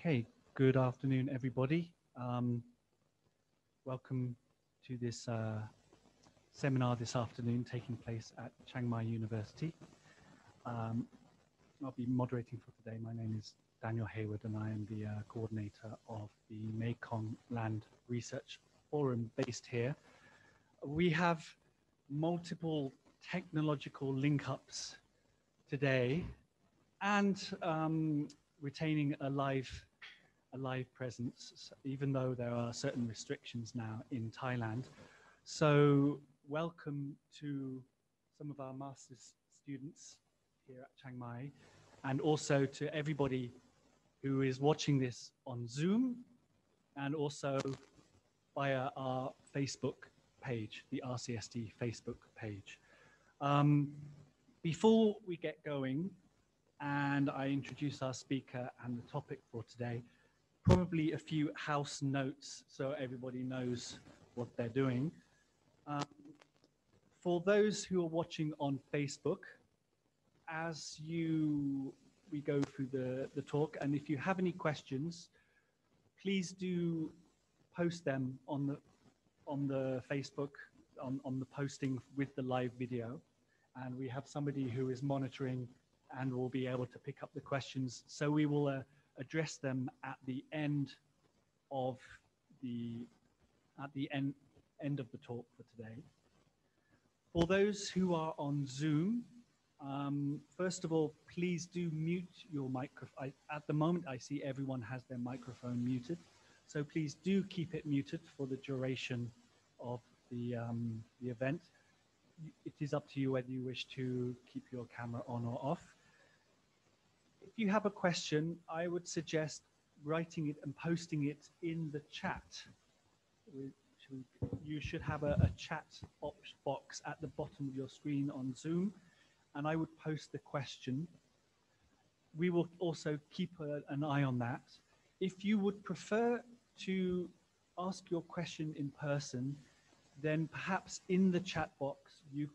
Okay, good afternoon, everybody. Welcome to this seminar this afternoon taking place at Chiang Mai University. I'll be moderating for today. My name is Daniel Hayward and I am the coordinator of the Mekong Land Research Forum based here. We have multiple technological link-ups today and retaining a live presence, even though there are certain restrictions now in Thailand. So welcome to some of our master's students here at Chiang Mai, and also to everybody who is watching this on Zoom and also via our Facebook page, the RCSD Facebook page. Before we get going, and I introduce our speaker and the topic for today, probably a few house notes so everybody knows what they're doing. For those who are watching on Facebook, as we go through the talk, and if you have any questions, please do post them on the Facebook, on the posting with the live video. And we have somebody who is monitoring and will be able to pick up the questions. So we will address them at the end of the end of the talk for today. For those who are on Zoom, first of all, please do mute your microphone. At the moment, I see everyone has their microphone muted. So please do keep it muted for the duration of the event. It is up to you whether you wish to keep your camera on or off. If you have a question, I would suggest writing it and posting it in the chat. You should have a chat box at the bottom of your screen on Zoom, and I would post the question. We will also keep an eye on that. If you would prefer to ask your question in person, then perhaps in the chat box you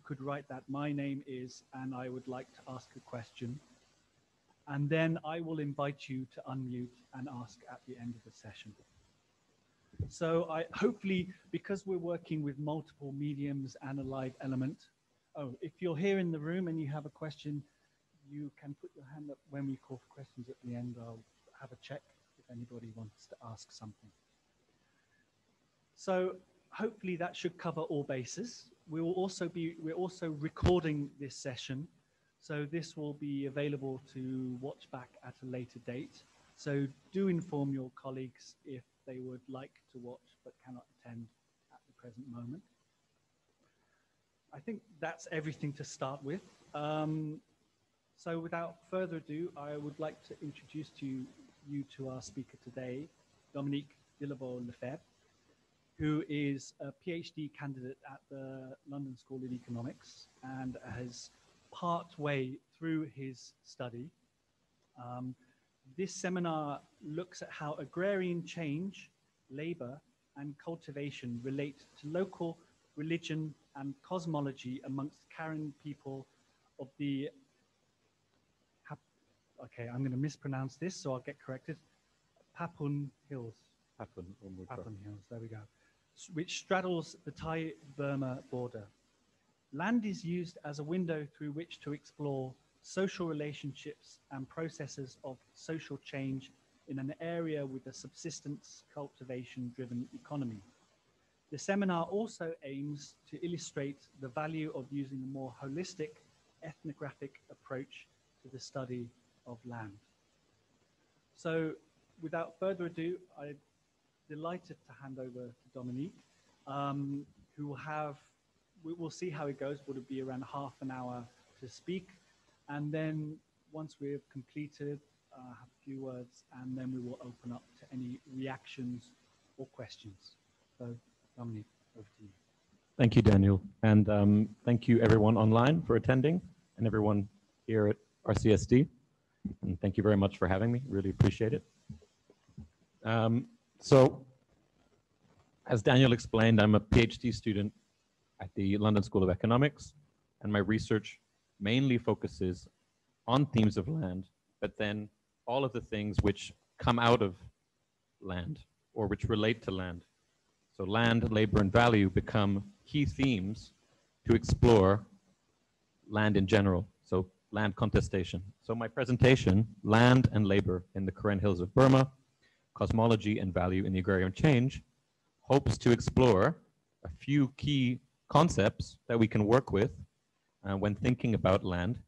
could write that my name is and I would like to ask a question. And then I will invite you to unmute and ask at the end of the session. So hopefully, because we're working with multiple mediums and a live element, if you're here in the room and you have a question, you can put your hand up when we call for questions at the end. I'll have a check if anybody wants to ask something. So hopefully that should cover all bases. We're also recording this session. So this will be available to watch back at a later date. So do inform your colleagues if they would like to watch but cannot attend at the present moment. I think that's everything to start with. So without further ado, I would like to introduce you to our speaker today, Dominique Dillabough-Lefebvre, who is a PhD candidate at the London School of Economics and has partway through his study. This seminar looks at how agrarian change, labor, and cultivation relate to local religion and cosmology amongst Karen people of the, okay, I'm going to mispronounce this, so I'll get corrected, Hpapun Hills. Hpapun Hills, there we go, which straddles the Thai-Burma border. Land is used as a window through which to explore social relationships and processes of social change in an area with a subsistence cultivation-driven economy. The seminar also aims to illustrate the value of using a more holistic ethnographic approach to the study of land. So without further ado, I'm delighted to hand over to Dominique, who will have, we'll see how it goes, but it'll be around half an hour to speak. And then once we've completed, have a few words, and then we will open up to any reactions or questions. So Dominique, over to you. Thank you, Daniel. And thank you everyone online for attending and everyone here at RCSD. And thank you very much for having me. Really appreciate it. So as Daniel explained, I'm a PhD student at the London School of Economics, and my research mainly focuses on themes of land, but then all of the things which come out of land or which relate to land. So land, labor, and value become key themes to explore land in general. So land contestation. So my presentation, Land and Labor in the Karen Hills of Burma, Cosmology and Value in the Agrarian Change, hopes to explore a few key concepts that we can work with when thinking about land,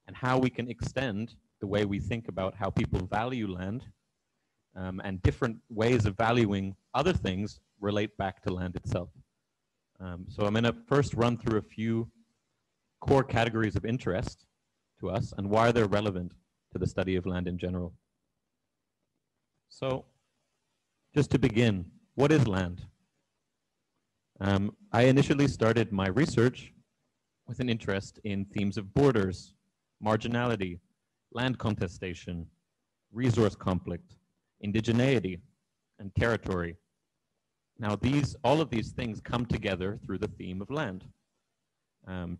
and how we can extend the way we think about how people value land, and different ways of valuing other things relate back to land itself. So I'm going to first run through a few core categories of interest to us and why they're relevant to the study of land in general. So just to begin, what is land? I initially started my research with an interest in themes of borders, marginality, land contestation, resource conflict, indigeneity, and territory. Now all of these things come together through the theme of land.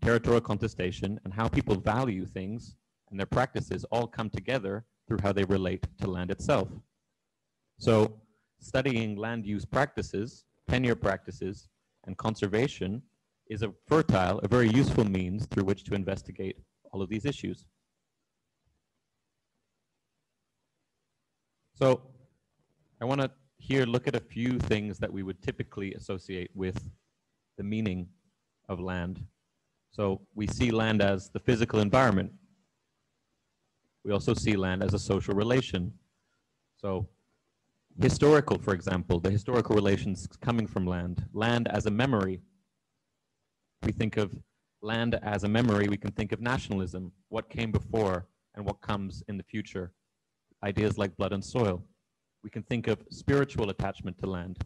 Territorial contestation and how people value things and their practices all come together through how they relate to land itself. So studying land use practices, tenure practices, and conservation is a very useful means through which to investigate all of these issues. So I want to here look at a few things that we would typically associate with the meaning of land. So we see land as the physical environment. We also see land as a social relation. So historical, for example, the historical relations coming from land. Land as a memory. We think of land as a memory, we can think of nationalism, what came before and what comes in the future. Ideas like blood and soil. We can think of spiritual attachment to land.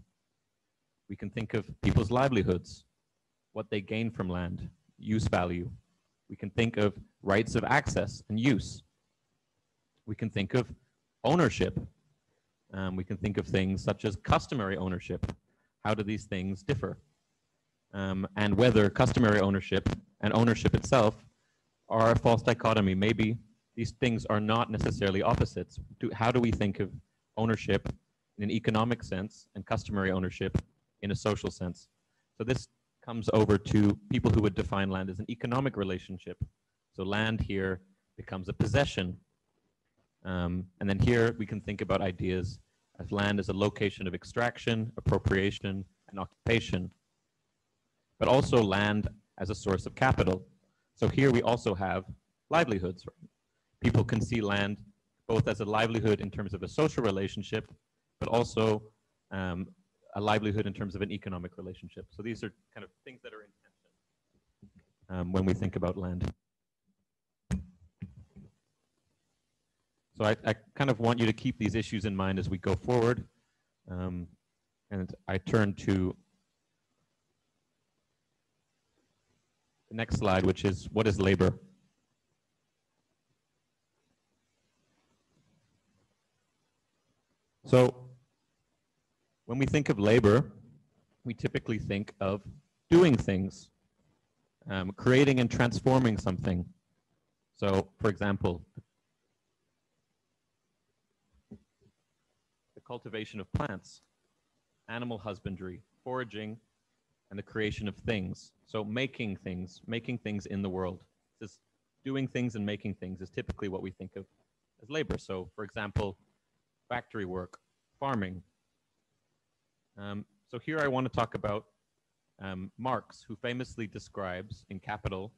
We can think of people's livelihoods, what they gain from land, use value. We can think of rights of access and use. We can think of ownership. We can think of things such as customary ownership. How do these things differ? And whether customary ownership and ownership itself are a false dichotomy. Maybe these things are not necessarily opposites. How do we think of ownership in an economic sense and customary ownership in a social sense? So this comes over to people who would define land as an economic relationship. So land here becomes a possession. And then here we can think about ideas as land as a location of extraction, appropriation, and occupation, but also land as a source of capital. So here we also have livelihoods. People can see land both as a livelihood in terms of a social relationship, but also a livelihood in terms of an economic relationship. So these are kind of things that are in tension when we think about land. So I kind of want you to keep these issues in mind as we go forward. And I turn to the next slide, which is, what is labor? So when we think of labor, we typically think of doing things, creating and transforming something. So for example, the cultivation of plants, animal husbandry, foraging, and the creation of things. So making things in the world. This doing things and making things is typically what we think of as labor. So for example, factory work, farming. So here I want to talk about Marx, who famously describes in Capital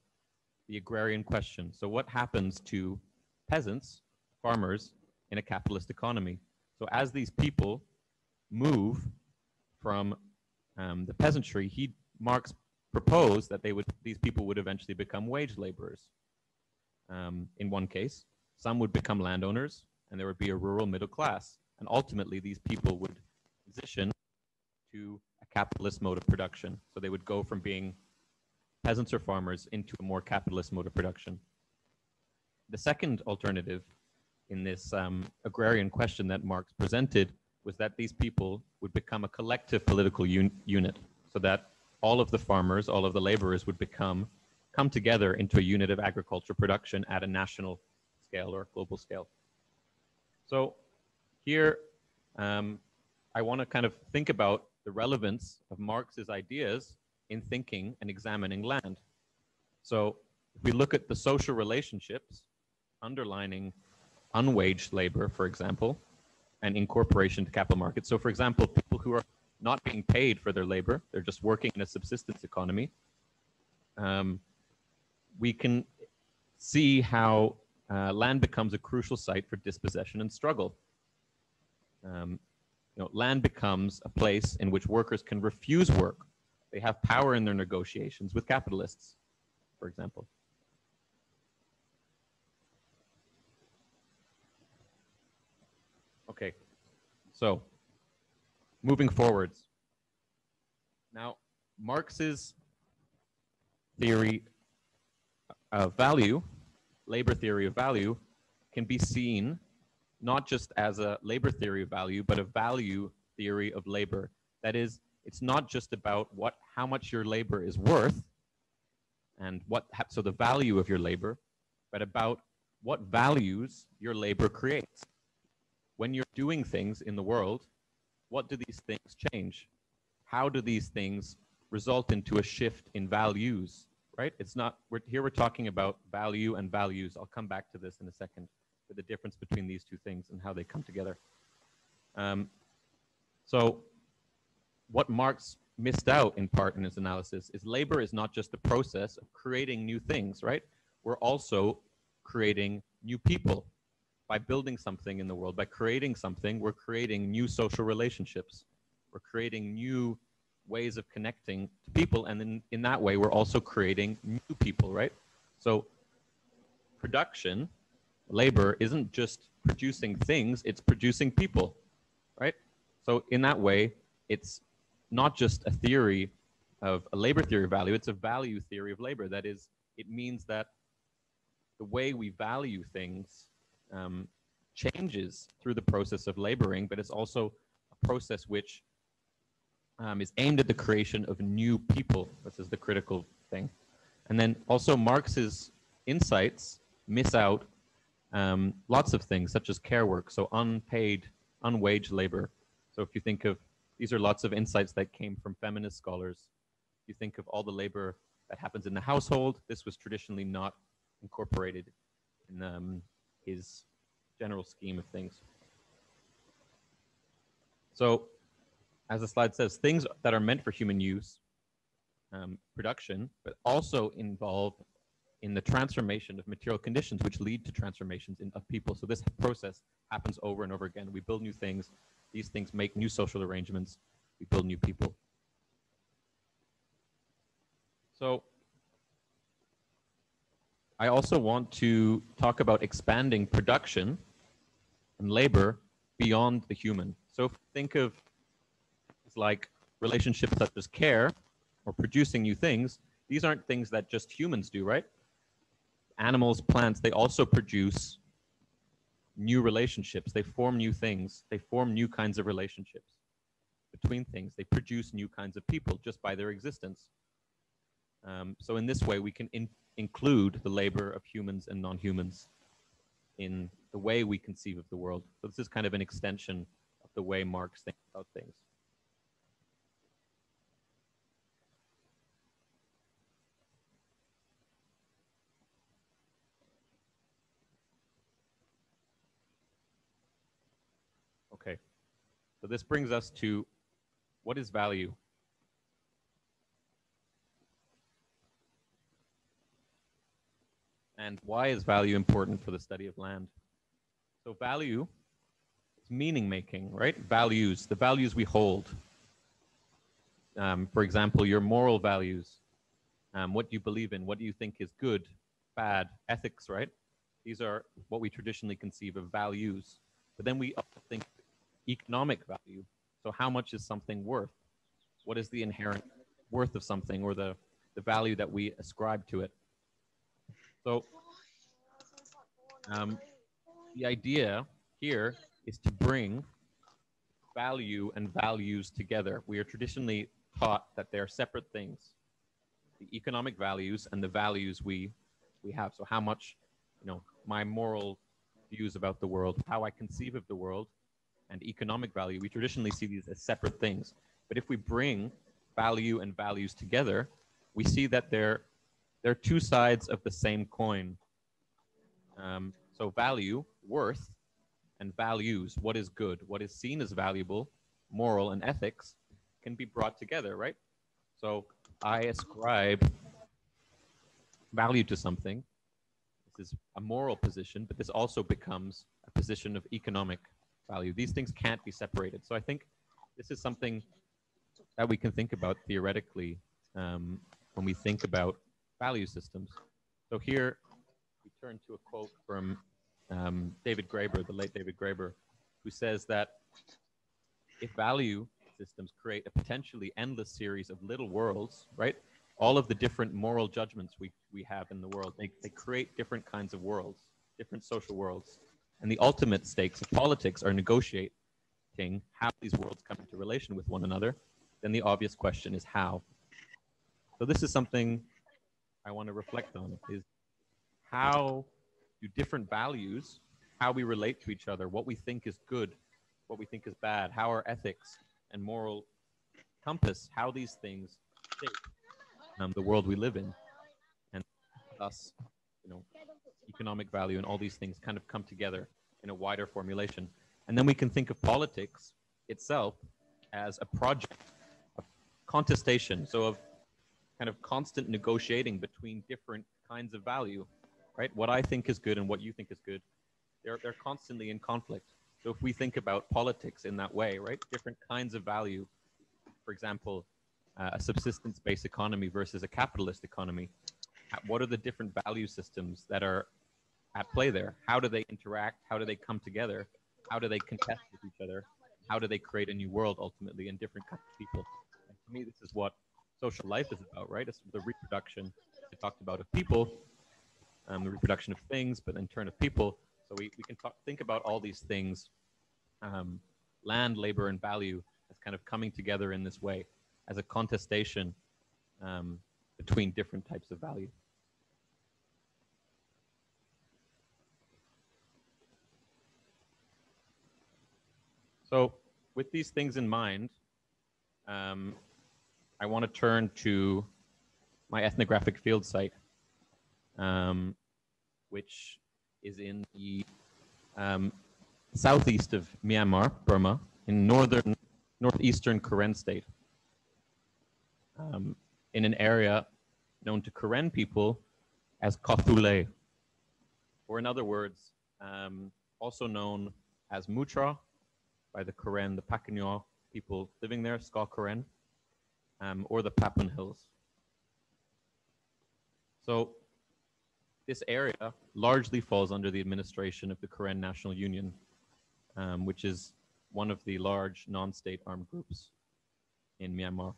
the agrarian question. So what happens to peasants, farmers, in a capitalist economy? So as these people move from the peasantry, Marx proposed that these people would eventually become wage laborers. In one case, some would become landowners, and there would be a rural middle class. And ultimately, these people would transition to a capitalist mode of production. So they would go from being peasants or farmers into a more capitalist mode of production. The second alternative in this agrarian question that Marx presented was that these people would become a collective political unit, so that all of the farmers, all of the laborers would come together into a unit of agriculture production at a national scale or global scale. So here, I want to kind of think about the relevance of Marx's ideas in thinking and examining land. So if we look at the social relationships underlining unwaged labor, for example, and incorporation to capital markets. So for example, people who are not being paid for their labor, they're just working in a subsistence economy. We can see how land becomes a crucial site for dispossession and struggle. Land becomes a place in which workers can refuse work. They have power in their negotiations with capitalists, for example. Okay, so moving forwards. Now, Marx's theory of value, labor theory of value, can be seen not just as a labor theory of value, but a value theory of labor. That is, it's not just about how much your labor is worth and so the value of your labor, but about what values your labor creates. When you're doing things in the world, what do these things change? How do these things result into a shift in values, right? It's not, we're talking about value and values. I'll come back to this in a second, for the difference between these two things and how they come together. So what Marx missed out in part in his analysis is labor is not just the process of creating new things, right? We're also creating new people. By building something in the world, by creating something, we're creating new social relationships. We're creating new ways of connecting to people, and then in that way, we're also creating new people, right? So production, labor, isn't just producing things, it's producing people, right? So in that way, it's not just a theory of a labor theory of value, it's a value theory of labor. That is, it means that the way we value things changes through the process of laboring, but it's also a process which is aimed at the creation of new people. This is the critical thing. And then also Marx's insights miss out lots of things, such as care work, so unpaid, unwaged labor. So if you think of, these are lots of insights that came from feminist scholars. If you think of all the labor that happens in the household, this was traditionally not incorporated in his general scheme of things. So, as the slide says, things that are meant for human use, production, but also involve in the transformation of material conditions, which lead to transformations of people. So this process happens over and over again. We build new things. These things make new social arrangements. We build new people. So I also want to talk about expanding production and labor beyond the human. So think of it's like relationships such as care or producing new things. These aren't things that just humans do, right? Animals, plants, they also produce new relationships. They form new things. They form new kinds of relationships between things. They produce new kinds of people just by their existence. So in this way, we can include the labor of humans and non-humans in the way we conceive of the world. So this is kind of an extension of the way Marx thinks about things. Okay, so this brings us to what is value? And why is value important for the study of land? So value is meaning making, right? Values, the values we hold. For example, your moral values. What do you believe in? What do you think is good, bad, ethics, right? These are what we traditionally conceive of values. But then we also think economic value. So how much is something worth? What is the inherent worth of something, or the value that we ascribe to it? So the idea here is to bring value and values together. We are traditionally taught that they are separate things, the economic values and the values we have. So how much, my moral views about the world, how I conceive of the world, and economic value, we traditionally see these as separate things. But if we bring value and values together, we see that they're two sides of the same coin. So value, worth, and values, what is good, what is seen as valuable, moral, and ethics, can be brought together, right? So I ascribe value to something. This is a moral position, but this also becomes a position of economic value. These things can't be separated. So I think this is something that we can think about theoretically when we think about value systems. So here we turn to a quote from David Graeber, the late David Graeber, who says that if value systems create a potentially endless series of little worlds, right? All of the different moral judgments we have in the world, they create different kinds of worlds, different social worlds. And the ultimate stakes of politics are negotiating how these worlds come into relation with one another. Then the obvious question is how. So this is something I want to reflect on, is how do different values, how we relate to each other, what we think is good, what we think is bad, how our ethics and moral compass, how these things shape the world we live in, and thus, economic value and all these things kind of come together in a wider formulation. And then we can think of politics itself as a project of contestation, so of kind of constant negotiating between different kinds of value, right? What I think is good and what you think is good, they're constantly in conflict. So if we think about politics in that way, right, different kinds of value, for example, a subsistence-based economy versus a capitalist economy, what are the different value systems that are at play there? How do they interact? How do they come together? How do they contest with each other? How do they create a new world ultimately in different kinds of people? And for me, this is what social life is about, right? It's the reproduction I talked about of people, the reproduction of things, but in turn of people. So we can think about all these things, land, labor, and value, as kind of coming together in this way, as a contestation between different types of value. So with these things in mind, I want to turn to my ethnographic field site, which is in the southeast of Myanmar, Burma, in northeastern Karen state, in an area known to Karen people as Kothule, or in other words, also known as Mutra by the Karen, the Pakenyo people living there, Ska Karen, or the Hpapun Hills. So this area largely falls under the administration of the Karen National Union, which is one of the large non-state armed groups in Myanmar.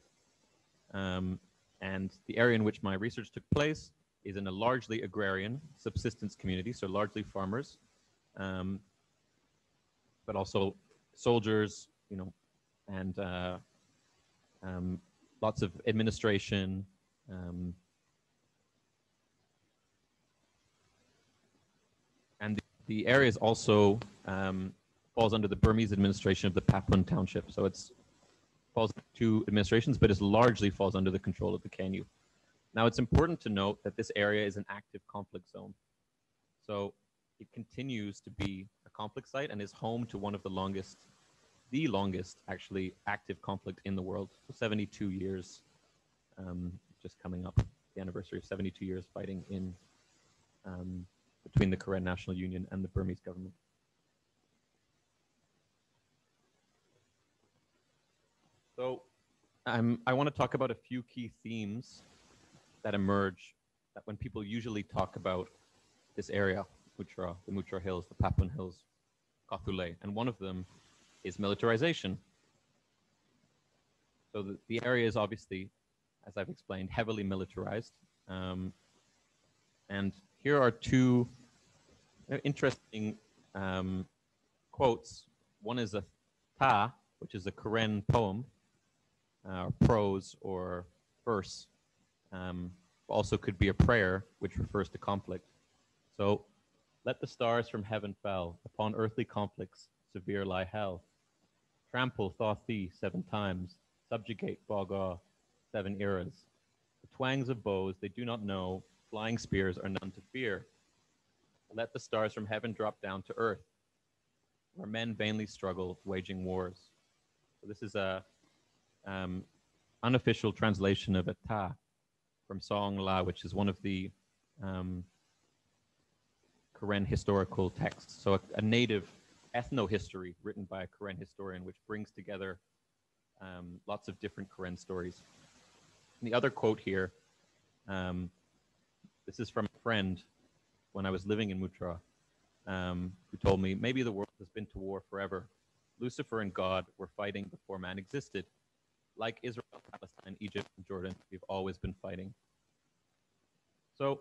And the area in which my research took place is in a largely agrarian subsistence community, so largely farmers, but also soldiers, and lots of administration, and the area is also falls under the Burmese administration of the Hpapun township. So it's falls under two administrations, but it largely falls under the control of the KNU. Now, it's important to note that this area is an active conflict zone. So it continues to be a conflict site and is home to one of the longest actually active conflict in the world. 72 years, just coming up, the anniversary of 72 years fighting in between the Karen National Union and the Burmese government. So I want to talk about a few key themes that emerge that when people usually talk about this area, the Mutra Hills, the Hpapun Hills, Kothule, and one of them is militarization. So the area is obviously, as I've explained, heavily militarized. And here are two interesting quotes. One is a ta, which is a Karen poem, or prose or verse. Also could be a prayer, which refers to conflict. So Let the stars from heaven fell, upon earthly conflicts severe lie hell. Trample Thaw-Thi 7 times, subjugate Bog-Aw 7 eras. The twangs of bows they do not know, flying spears are none to fear. Let the stars from heaven drop down to earth, where men vainly struggle, waging wars. So this is a unofficial translation of a Ta from Song La, which is one of the Karen historical texts. So a native ethno-history written by a Karen historian, which brings together lots of different Karen stories. And the other quote here, this is from a friend when I was living in Mutra, who told me, maybe the world has been to war forever. Lucifer and God were fighting before man existed. Like Israel, Palestine, Egypt, and Jordan, we've always been fighting. So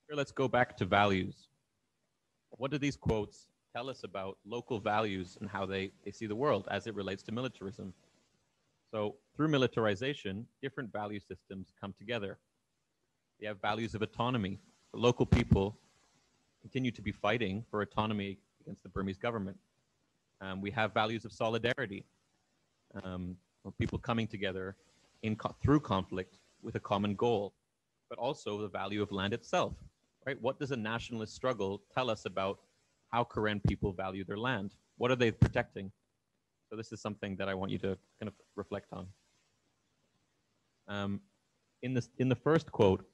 here, let's go back to values. What do these quotes tell us about local values and how they see the world as it relates to militarism? So through militarization, different value systems come together. You have values of autonomy. The local people continue to be fighting for autonomy against the Burmese government. We have values of solidarity, of people coming together through conflict with a common goal, but also the value of land itself, right? What does a nationalist struggle tell us about how Karen people value their land? What are they protecting? So this is something that I want you to kind of reflect on. In the first quote,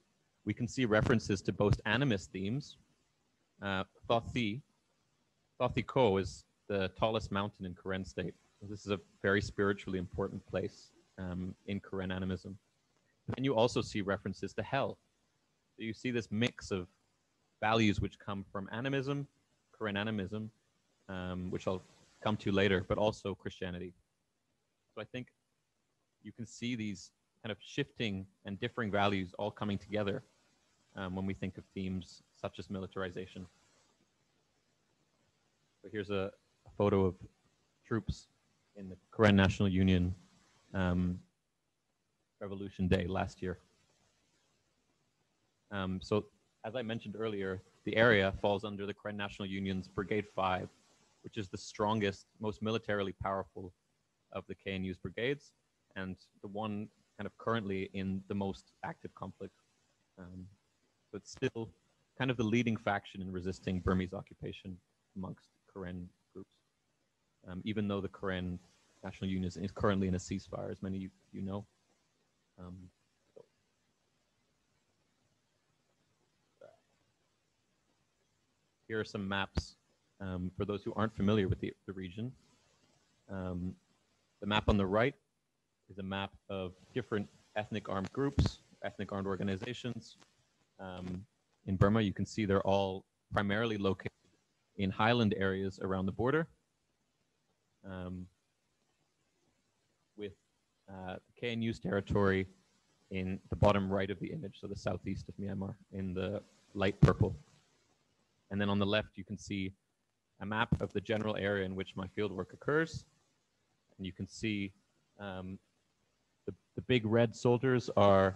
we can see references to both animist themes. Thaw-Thi Ko is the tallest mountain in Karen state. This is a very spiritually important place in Karen animism. And you also see references to hell. So you see this mix of values which come from animism, Karen animism, which I'll come to later, but also Christianity. So I think you can see these kind of shifting and differing values all coming together when we think of themes such as militarization. So here's a photo of troops in the Karen National Union Revolution Day last year. So as I mentioned earlier, the area falls under the Karen National Union's Brigade 5, which is the strongest, most militarily powerful of the KNU's brigades, and the one kind of currently in the most active conflict. So it's still kind of the leading faction in resisting Burmese occupation amongst Karen groups, even though the Karen National Union is currently in a ceasefire, as many of you know. Here are some maps for those who aren't familiar with the region. The map on the right is a map of different ethnic armed groups, ethnic armed organizations. In Burma, you can see they're all primarily located in highland areas around the border, with KNU's territory in the bottom right of the image, so the southeast of Myanmar, in the light purple. And then on the left, you can see a map of the general area in which my fieldwork occurs. And you can see the big red soldiers are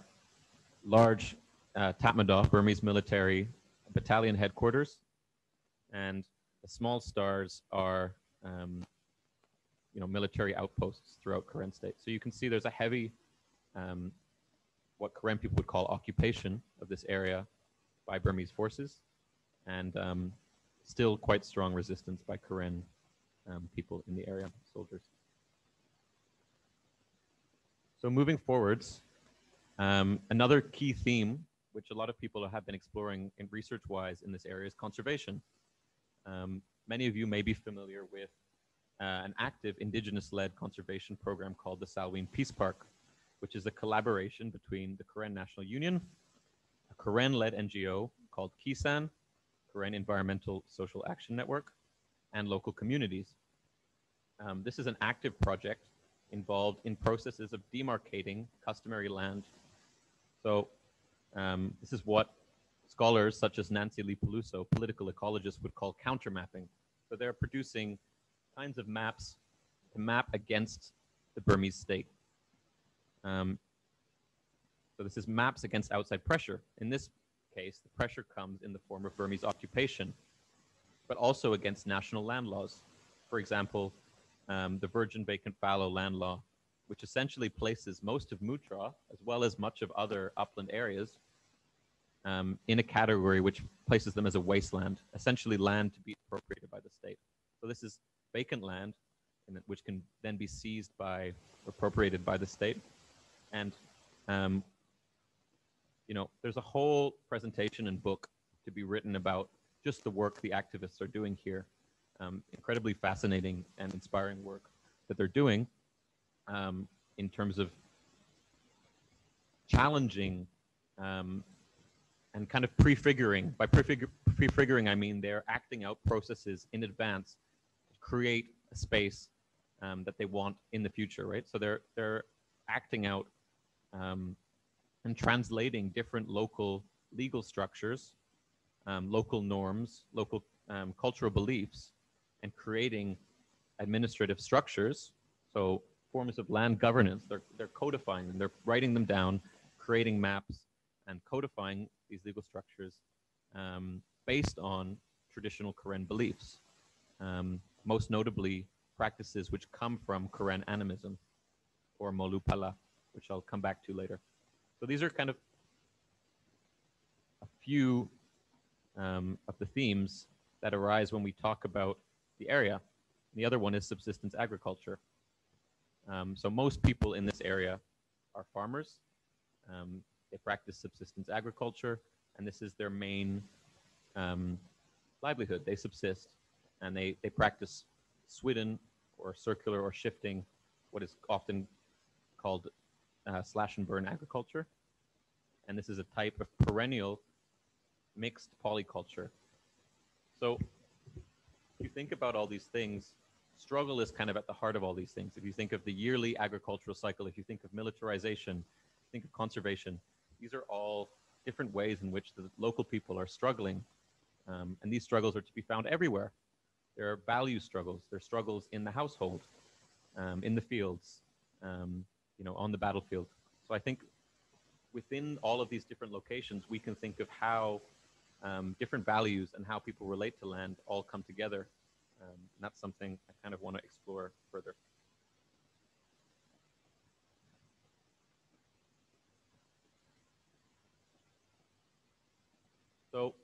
large Tatmadaw, Burmese military battalion headquarters. And the small stars are military outposts throughout Karen state. So you can see there's a heavy, what Karen people would call occupation of this area by Burmese forces, and still quite strong resistance by Karen people in the area, soldiers. So moving forwards, another key theme, which a lot of people have been exploring in research-wise in this area, is conservation. Many of you may be familiar with an active indigenous-led conservation program called the Salween Peace Park, which is a collaboration between the Karen National Union, a Karen-led NGO called Kisan, Karen Environmental Social Action Network, and local communities. This is an active project involved in processes of demarcating customary land. So this is what scholars such as Nancy Lee Peluso, political ecologists, would call countermapping. So they're producing kinds of maps to map against the Burmese state. So this is maps against outside pressure. In this case, the pressure comes in the form of Burmese occupation, but also against national land laws. For example, the Virgin Vacant Fallow land law, which essentially places most of Mutra, as well as much of other upland areas, in a category which places them as a wasteland, essentially land to be appropriated by the state. So this is vacant land, which can then be seized by, appropriated by the state. And, you know, there's a whole presentation and book to be written about just the work the activists are doing here. Incredibly fascinating and inspiring work that they're doing in terms of challenging and kind of prefiguring. By prefiguring, I mean they're acting out processes in advance to create a space that they want in the future, right? So they're acting out and translating different local legal structures, local norms, local cultural beliefs, and creating administrative structures. So forms of land governance, they're codifying them, they're writing them down, creating maps, and codifying these legal structures based on traditional Karen beliefs. Most notably, practices which come from Karen animism or Molupala, which I'll come back to later. So these are kind of a few of the themes that arise when we talk about the area. The other one is subsistence agriculture. So most people in this area are farmers. They practice subsistence agriculture, and this is their main livelihood. They subsist, and they practice swidden or circular or shifting, what is often called slash and burn agriculture. And this is a type of perennial mixed polyculture. So if you think about all these things, struggle is kind of at the heart of all these things. If you think of the yearly agricultural cycle, if you think of militarization, think of conservation, these are all different ways in which the local people are struggling. And these struggles are to be found everywhere. There are value struggles. There are struggles in the household, in the fields, you know, on the battlefield. So I think within all of these different locations, we can think of how different values and how people relate to land all come together. And that's something I kind of want to explore further. So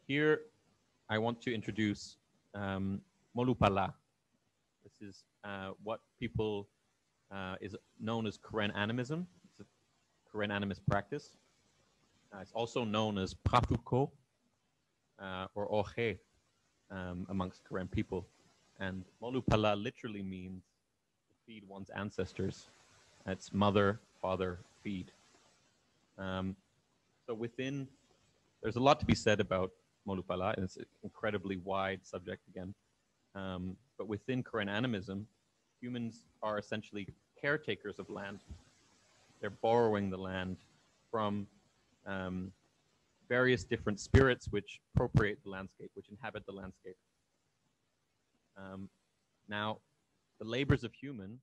here I want to introduce Molupala. This is what people is known as Karen animism. It's a Karen animist practice. It's also known as Prafuko or Ohe amongst Karen people. And Molupala literally means to feed one's ancestors. It's mother, father, feed. So within, there's a lot to be said about Molupala, and it's an incredibly wide subject again. But within Karen animism, humans are essentially caretakers of land. They're borrowing the land from various different spirits which appropriate the landscape, which inhabit the landscape. Now, the labors of humans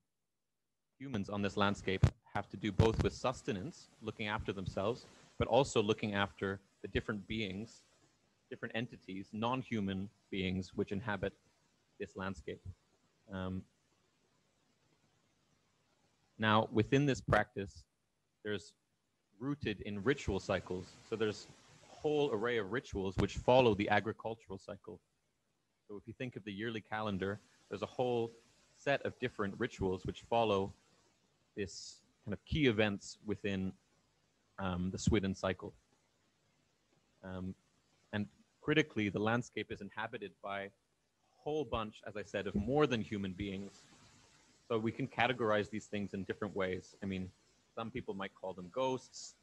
on this landscape have to do both with sustenance, looking after themselves, but also looking after the different beings, different entities, non-human beings which inhabit this landscape. Now, within this practice, there's rooted in ritual cycles. So there's a whole array of rituals which follow the agricultural cycle. So if you think of the yearly calendar, there's a whole set of different rituals which follow this kind of key events within the Swidden cycle. And critically, the landscape is inhabited by a whole bunch, as I said, of more than human beings. So we can categorize these things in different ways. I mean, some people might call them ghosts,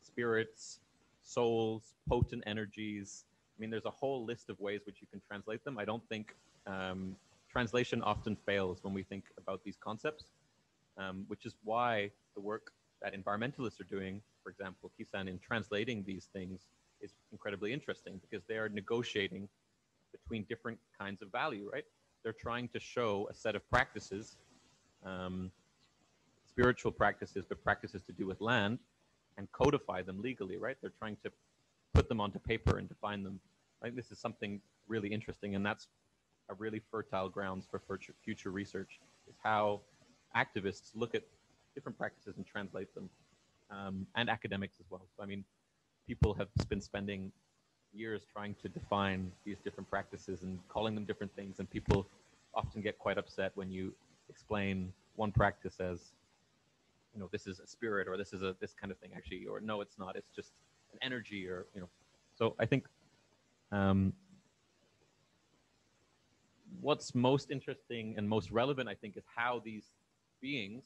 spirits, souls, potent energies. I mean, there's a whole list of ways which you can translate them. I don't think translation often fails when we think about these concepts, which is why the work that environmentalists are doing, for example, Kisan, in translating these things is incredibly interesting, because they are negotiating between different kinds of value, right? They're trying to show a set of practices, spiritual practices, but practices to do with land, and codify them legally, right? They're trying to put them onto paper and define them. I think this is something really interesting, and that's a really fertile grounds for future research, is how activists look at different practices and translate them, and academics as well. So, I mean, people have been spending years trying to define these different practices and calling them different things, and people often get quite upset when you explain one practice as, you know, this is a spirit, or this is a this kind of thing actually, or no, it's not, it's just an energy, or, you know. So I think what's most interesting and most relevant, I think, is how these beings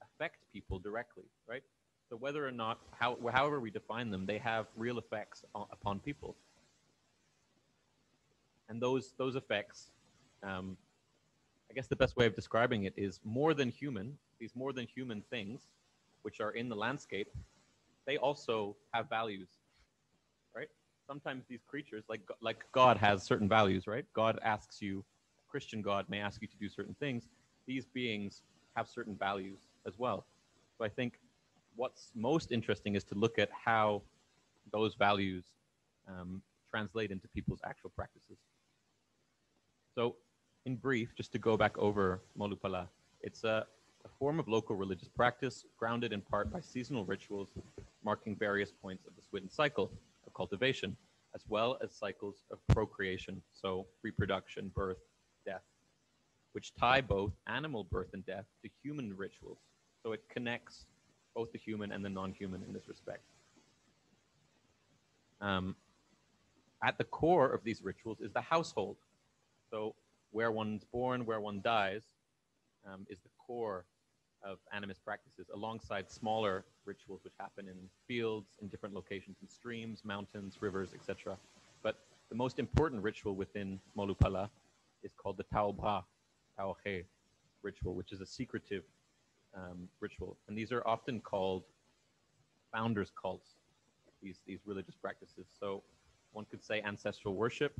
affect people directly, right? So whether or not, however we define them, they have real effects upon people. And those effects, I guess the best way of describing it is more than human, these more than human things, which are in the landscape, they also have values, right? Sometimes these creatures, like God has certain values, right? God asks you, Christian God may ask you to do certain things. These beings have certain values as well. So I think what's most interesting is to look at how those values translate into people's actual practices. So in brief, just to go back over Molupala, it's a form of local religious practice grounded in part by seasonal rituals marking various points of the Swidden cycle of cultivation, as well as cycles of procreation, so reproduction, birth, death, which tie both animal birth and death to human rituals. So it connects both the human and the non-human in this respect. At the core of these rituals is the household. So where one's born, where one dies, is the core of animist practices, alongside smaller rituals which happen in fields, in different locations, in streams, mountains, rivers, etc. But the most important ritual within Molupala is called the Taobra, Taohe ritual, which is a secretive ritual. And these are often called founders' cults, these religious practices. So one could say ancestral worship.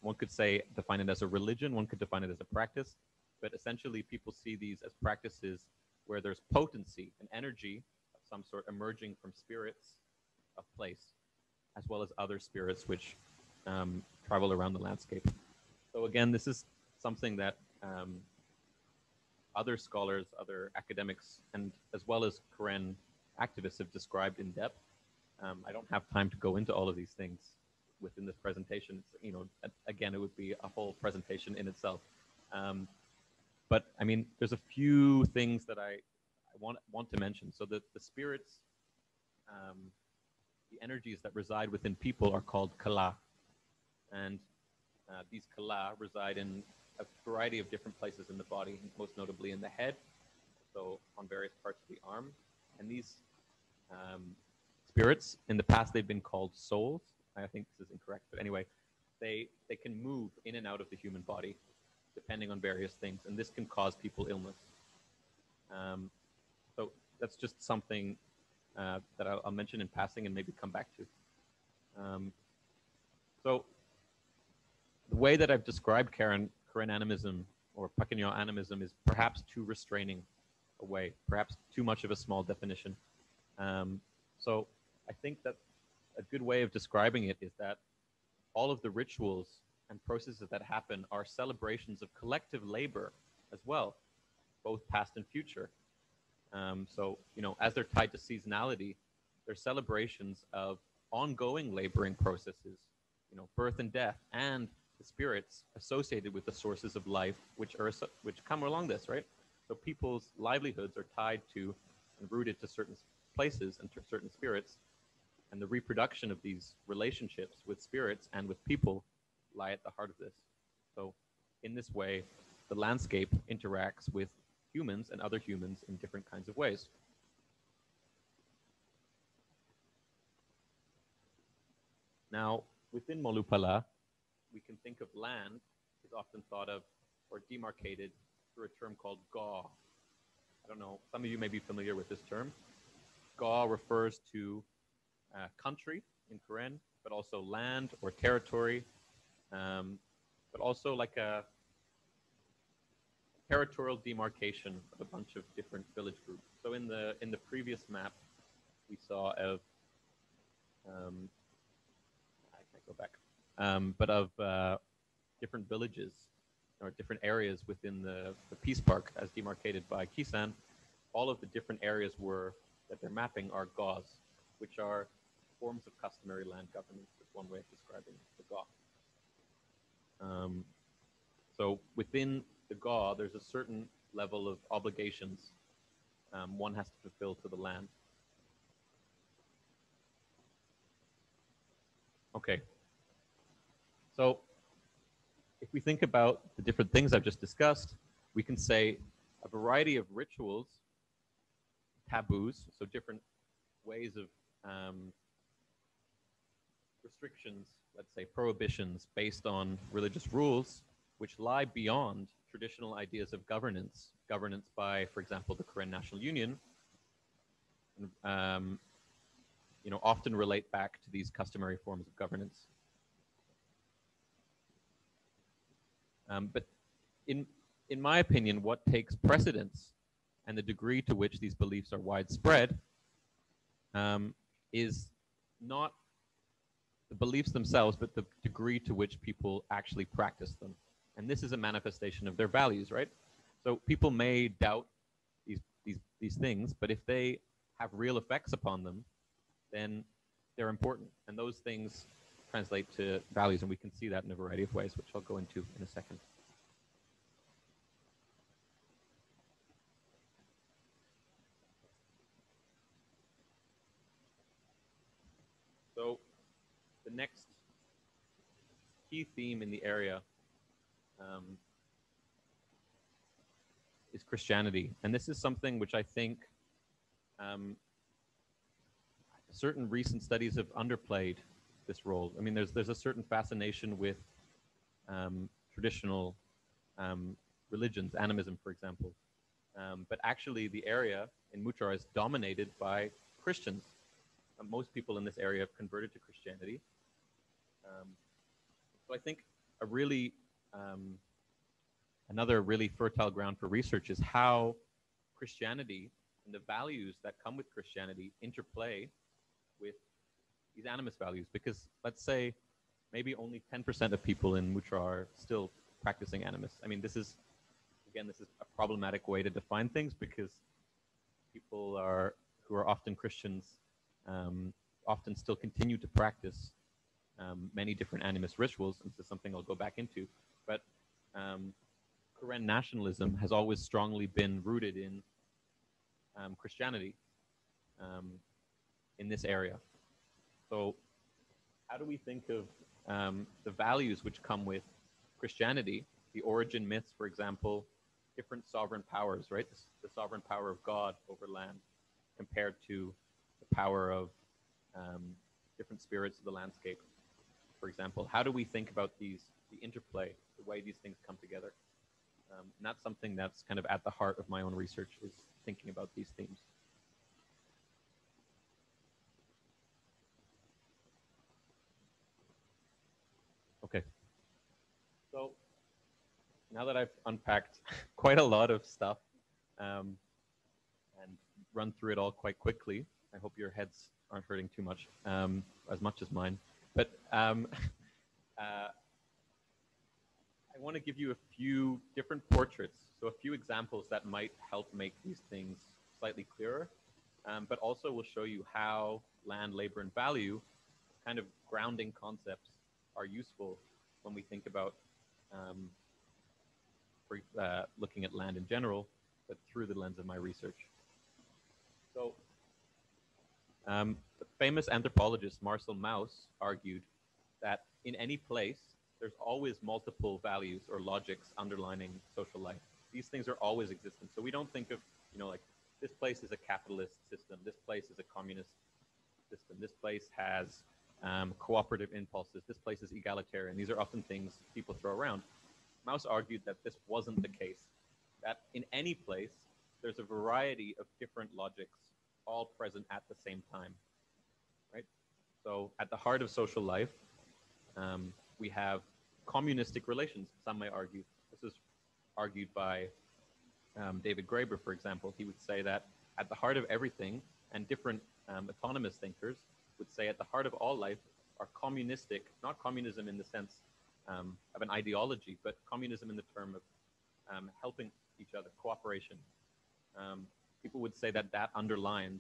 One could say define it as a religion. One could define it as a practice. But essentially, people see these as practices where there's potency and energy of some sort emerging from spirits of place, as well as other spirits which travel around the landscape. So again, this is something that other scholars, other academics, and as well as Karen activists have described in depth. I don't have time to go into all of these things within this presentation. It's, you know, again, it would be a whole presentation in itself. But I mean, there's a few things that I want to mention. So the spirits, the energies that reside within people are called kala. And these kala reside in a variety of different places in the body, most notably in the head, so on various parts of the arm. And these spirits, in the past, they've been called souls. I think this is incorrect, but anyway, they can move in and out of the human body depending on various things, and this can cause people illness. So that's just something that I'll mention in passing and maybe come back to. So the way that I've described Karen animism or Pakinyo animism is perhaps too restraining a way, perhaps too much of a small definition. So I think that a good way of describing it is that all of the rituals and processes that happen are celebrations of collective labor as well, both past and future. So, you know, as they're tied to seasonality, they're celebrations of ongoing laboring processes, you know, birth and death, and the spirits associated with the sources of life which come along this, right? So people's livelihoods are tied to and rooted to certain places and to certain spirits, and the reproduction of these relationships with spirits and with people lie at the heart of this. So in this way, the landscape interacts with humans and other humans in different kinds of ways. Now, within Molupala, we can think of land is often thought of or demarcated through a term called Gaw. I don't know, some of you may be familiar with this term. Gaw refers to country in Karen, but also land or territory, but also like a territorial demarcation of a bunch of different village groups. So in the previous map, we saw of I can't go back, but of different villages or different areas within the Peace Park as demarcated by Kisan. All of the different areas that they're mapping are gaws, which are forms of customary land governance. Is one way of describing the gaw. So within the gaw, there's a certain level of obligations one has to fulfill to the land. Okay. So if we think about the different things I've just discussed, we can say a variety of rituals, taboos, so different ways of restrictions, let's say prohibitions based on religious rules, which lie beyond traditional ideas of governance, governance by, for example, the Karen National Union, often relate back to these customary forms of governance. But in my opinion, what takes precedence and the degree to which these beliefs are widespread is not the beliefs themselves, but the degree to which people actually practice them. And this is a manifestation of their values, right? So people may doubt these things, but if they have real effects upon them, then they're important. And those things translate to values, and we can see that in a variety of ways, which I'll go into in a second. So the next key theme in the area is Christianity. And this is something which I think certain recent studies have underplayed this role. I mean, there's a certain fascination with traditional religions, animism, for example. But actually, the area in Mutrar is dominated by Christians. Most people in this area have converted to Christianity. So I think another really fertile ground for research is how Christianity and the values that come with Christianity interplay with these animist values. Because let's say maybe only 10% of people in Mutrar are still practicing animist. I mean, this is a problematic way to define things, because people who are often Christians often still continue to practice many different animist rituals, and this is something I'll go back into. But Karen nationalism has always strongly been rooted in Christianity in this area. So how do we think of the values which come with Christianity, the origin myths, for example, different sovereign powers, right? The sovereign power of God over land compared to the power of different spirits of the landscape, for example. How do we think about the interplay, the way these things come together? And that's something that's kind of at the heart of my own research, is thinking about these themes. Okay. So now that I've unpacked quite a lot of stuff and run through it all quite quickly, I hope your heads aren't hurting too much, as much as mine. But I want to give you a few different portraits, so a few examples that might help make these things slightly clearer, but also will show you how land, labor, and value, kind of grounding concepts, are useful when we think about looking at land in general, but through the lens of my research. So the famous anthropologist Marcel Mauss argued that in any place, there's always multiple values or logics underlining social life. These things are always existent. So we don't think of, like, this place is a capitalist system, this place is a communist system, this place has cooperative impulses, this place is egalitarian. These are often things people throw around. Mauss argued that this wasn't the case, that in any place, there's a variety of different logics all present at the same time, right? So at the heart of social life, we have communistic relations, some may argue. This is argued by David Graeber, for example. He would say that at the heart of everything, and different autonomous thinkers would say at the heart of all life are communistic, not communism in the sense of an ideology, but communism in the term of helping each other, cooperation. People would say that that underlies,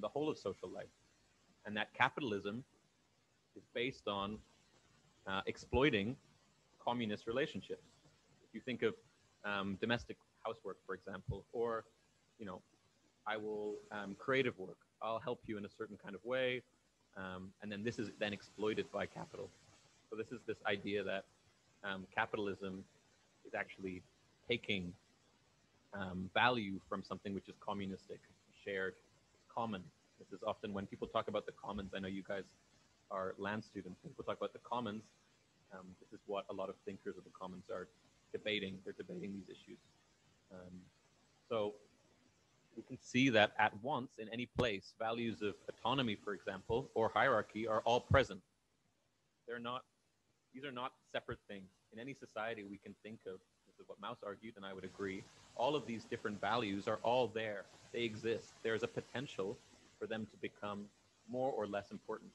the whole of social life, and that capitalism is based on exploiting communist relationships. If you think of domestic housework, for example, or, you know, I will creative work. I'll help you in a certain kind of way, and then this is then exploited by capital. So this is this idea that capitalism is actually taking value from something which is communistic, shared, common. This is often when people talk about the commons. I know you guys are land students. When people talk about the commons, this is what a lot of thinkers of the commons are debating. They're debating these issues. So we can see that at once in any place, values of autonomy, for example, or hierarchy are all present. They're not, these are not separate things. In any society we can think of, this is what Mauss argued, and I would agree, all of these different values are all there. They exist. There's a potential for them to become more or less important.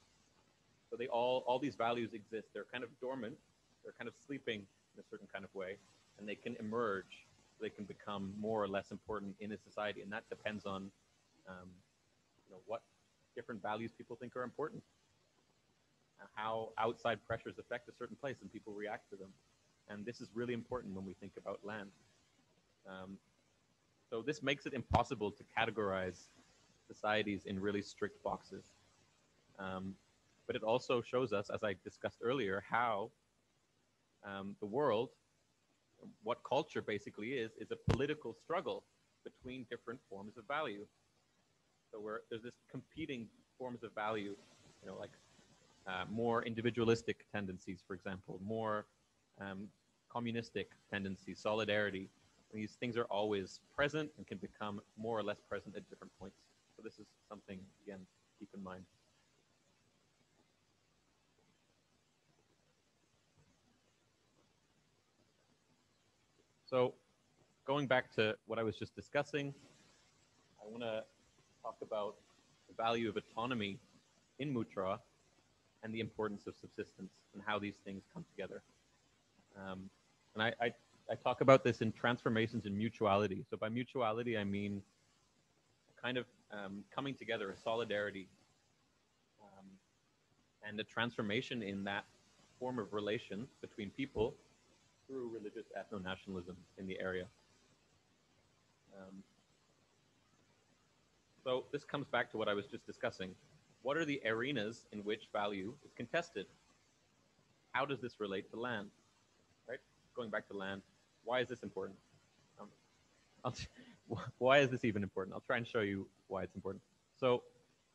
So they all these values exist. They're kind of dormant. They're kind of sleeping in a certain kind of way, and they can emerge. They can become more or less important in a society, and that depends on you know, what different values people think are important, how outside pressures affect a certain place and people react to them. And this is really important when we think about land. So this makes it impossible to categorize societies in really strict boxes. But it also shows us, as I discussed earlier, how the world, what culture basically is a political struggle between different forms of value. So there's this competing forms of value, you know, like more individualistic tendencies, for example, more communistic tendencies, solidarity. These things are always present and can become more or less present at different points. So this is something, again, to keep in mind. So going back to what I was just discussing, I want to talk about the value of autonomy in Mutra and the importance of subsistence and how these things come together. And I talk about this in transformations in mutuality. So by mutuality, I mean kind of coming together, a solidarity, and a transformation in that form of relation between people through religious ethno-nationalism in the area. So this comes back to what I was just discussing. What are the arenas in which value is contested? How does this relate to land? Right? Going back to land, why is this important? Why is this even important? I'll try and show you why it's important. So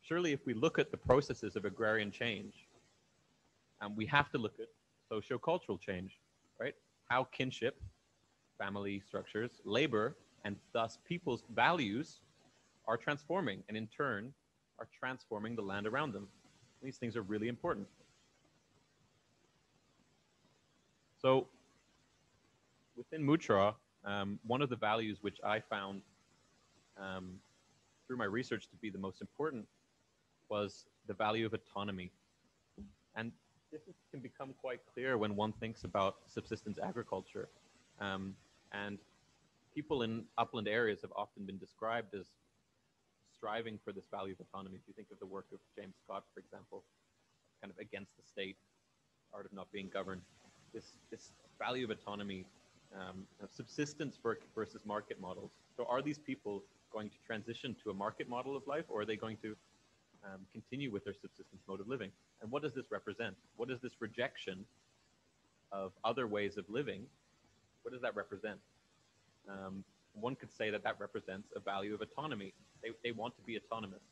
surely if we look at the processes of agrarian change, we have to look at socio-cultural change, right? How kinship, family structures, labor, and thus people's values are transforming, and in turn are transforming the land around them. These things are really important. So within Mutra, one of the values which I found through my research to be the most important was the value of autonomy. And this can become quite clear when one thinks about subsistence agriculture. And people in upland areas have often been described as striving for this value of autonomy. If you think of the work of James Scott, for example, kind of against the state, art of not being governed, this value of autonomy, of subsistence versus market models. So are these people going to transition to a market model of life, or are they going to continue with their subsistence mode of living? And what does this represent? What is this rejection of other ways of living? What does that represent? One could say that that represents a value of autonomy. They want to be autonomous,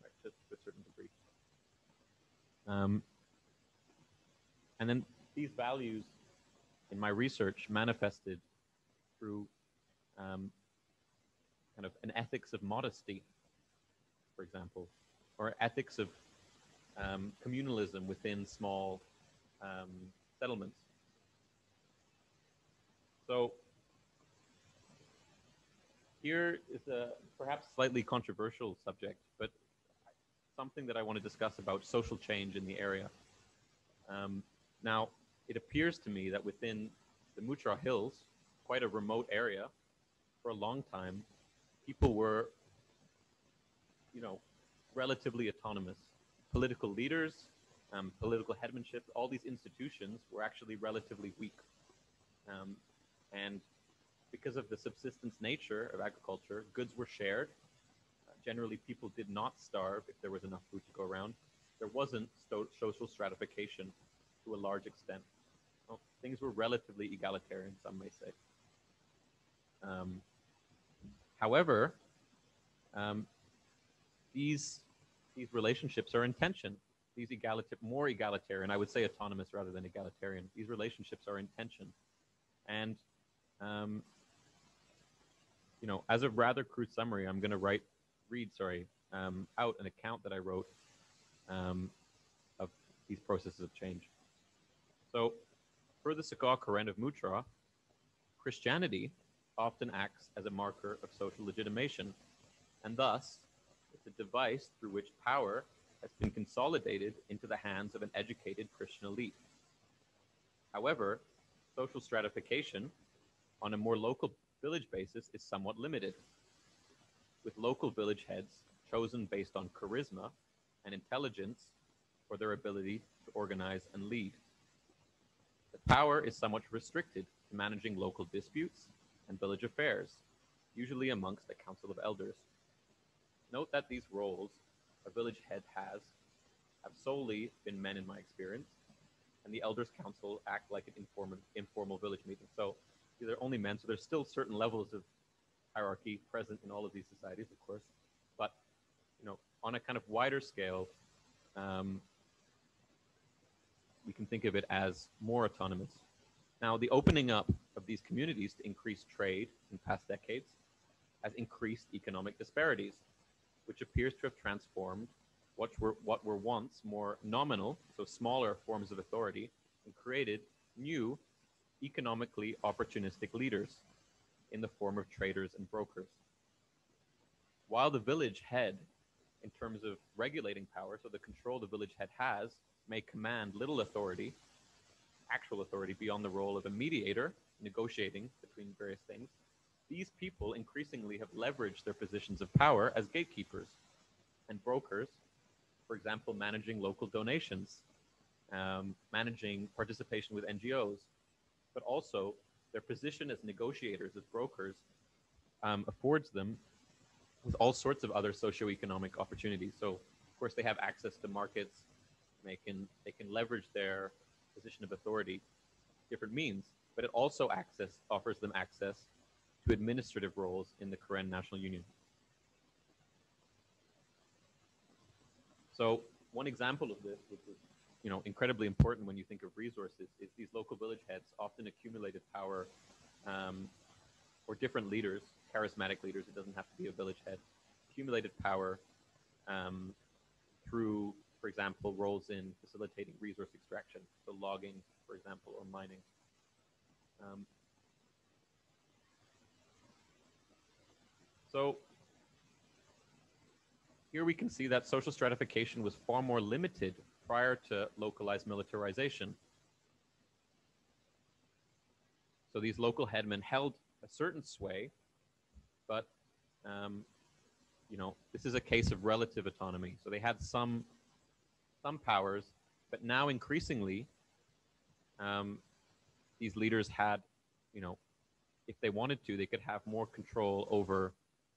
right, to a certain degree. And then these values, in my research, manifested through kind of an ethics of modesty, for example, or ethics of communalism within small settlements. So here is a perhaps slightly controversial subject, but that I want to discuss about social change in the area. Now, it appears to me that within the Hpapun Hills, quite a remote area, for a long time, people were, you know, relatively autonomous. Political leaders, political headmanship, all these institutions were actually relatively weak. And because of the subsistence nature of agriculture, goods were shared. Generally, people did not starve if there was enough food to go around. There wasn't social stratification to a large extent. Well, things were relatively egalitarian, some may say. However, these relationships are in tension. These more egalitarian, I would say autonomous rather than egalitarian. These relationships are in tension. And, you know, as a rather crude summary, I'm going to read out an account that I wrote of these processes of change. So, for the Sakar Karen of Mutra, Christianity often acts as a marker of social legitimation, and thus it's a device through which power has been consolidated into the hands of an educated Christian elite. However, social stratification on a more local village basis is somewhat limited, with local village heads chosen based on charisma and intelligence for their ability to organize and lead. The power is somewhat restricted to managing local disputes and village affairs, usually amongst a council of elders. Note that these roles a village head have solely been men in my experience, and the elders council act like an informal village meeting. So these are only men, so there's still certain levels of hierarchy present in all of these societies, of course, but you know, on a kind of wider scale, we can think of it as more autonomous. Now, the opening up of these communities to increase trade in past decades has increased economic disparities, which appears to have transformed what were once more nominal, so smaller forms of authority, and created new economically opportunistic leaders in the form of traders and brokers. While the village head, in terms of regulating power, so the control the village head has, may command little authority, actual authority beyond the role of a mediator negotiating between various things, these people increasingly have leveraged their positions of power as gatekeepers and brokers, for example, managing local donations, managing participation with NGOs, but also their position as negotiators, as brokers, affords them with all sorts of other socioeconomic opportunities. So, of course, they have access to markets. They can leverage their position of authority, different means, but it also offers them access to administrative roles in the Karen National Union. So one example of this, which is incredibly important when you think of resources, is these local village heads often accumulated power, or different leaders, charismatic leaders, it doesn't have to be a village head, accumulated power through, for example, roles in facilitating resource extraction, so logging, for example, or mining. So here we can see that social stratification was far more limited prior to localized militarization. So these local headmen held a certain sway, but this is a case of relative autonomy. So they had some powers, but now increasingly, these leaders had, if they wanted to, they could have more control over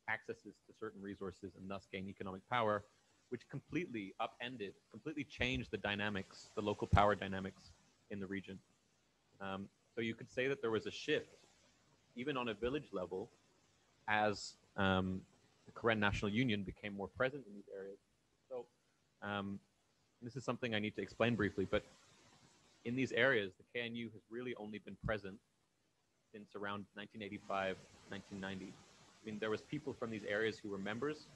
accesses to certain resources and thus gain economic power, which completely changed the dynamics, the local power dynamics in the region. So you could say that there was a shift, even on a village level, as the Karen National Union became more present in these areas. So this is something I need to explain briefly, but in these areas, the KNU has really only been present since around 1985, 1990. I mean, there was people from these areas who were members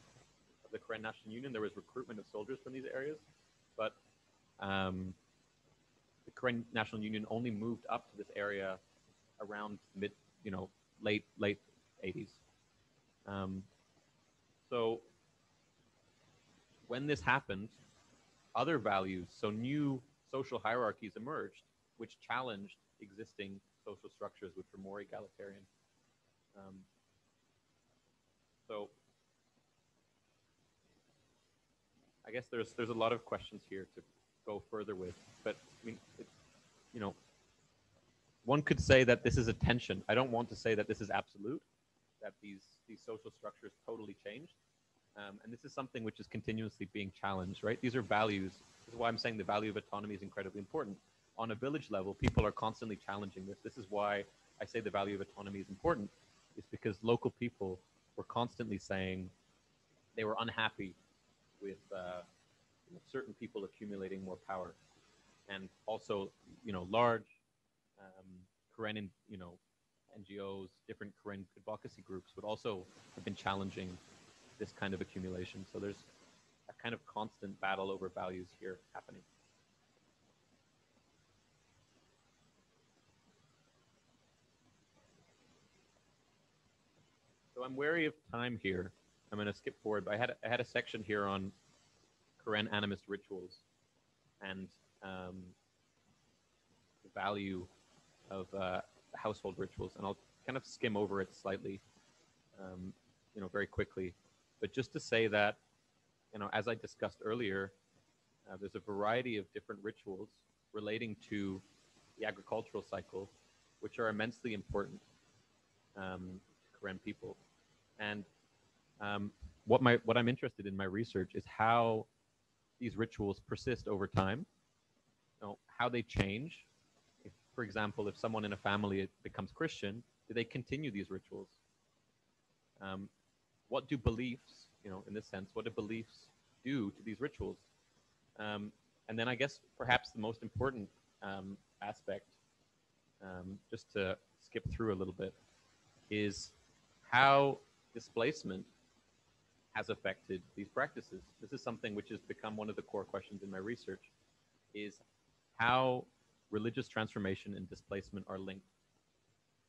of the Karen National Union. There was recruitment of soldiers from these areas, but the Karen National Union only moved up to this area around late 80s. So when this happened, other values, so new social hierarchies emerged, which challenged existing social structures, which were more egalitarian. So I guess there's a lot of questions here to go further with, but I mean, you know, one could say that this is a tension. I don't want to say that this is absolute, that these social structures totally changed. And this is something which is continuously being challenged, right? These are values. This is why I'm saying the value of autonomy is incredibly important. On a village level, people are constantly challenging this. This is why I say the value of autonomy is important. It's because local people were constantly saying they were unhappy with certain people accumulating more power. And also, large Karen, NGOs, different Karen advocacy groups would also have been challenging this kind of accumulation. So there's a kind of constant battle over values here happening. So I'm wary of time here. I'm going to skip forward, but I had a section here on Karen animist rituals and the value of household rituals, and I'll kind of skim over it slightly, very quickly. But just to say that, as I discussed earlier, there's a variety of different rituals relating to the agricultural cycle, which are immensely important to Karen people. And what I'm interested in my research is how these rituals persist over time, how they change. If, for example, if someone in a family becomes Christian, do they continue these rituals? What do beliefs, in this sense, what do beliefs do to these rituals? And then I guess perhaps the most important aspect, just to skip through a little bit, is how displacement has affected these practices. This is something which has become one of the core questions in my research, is how religious transformation and displacement are linked.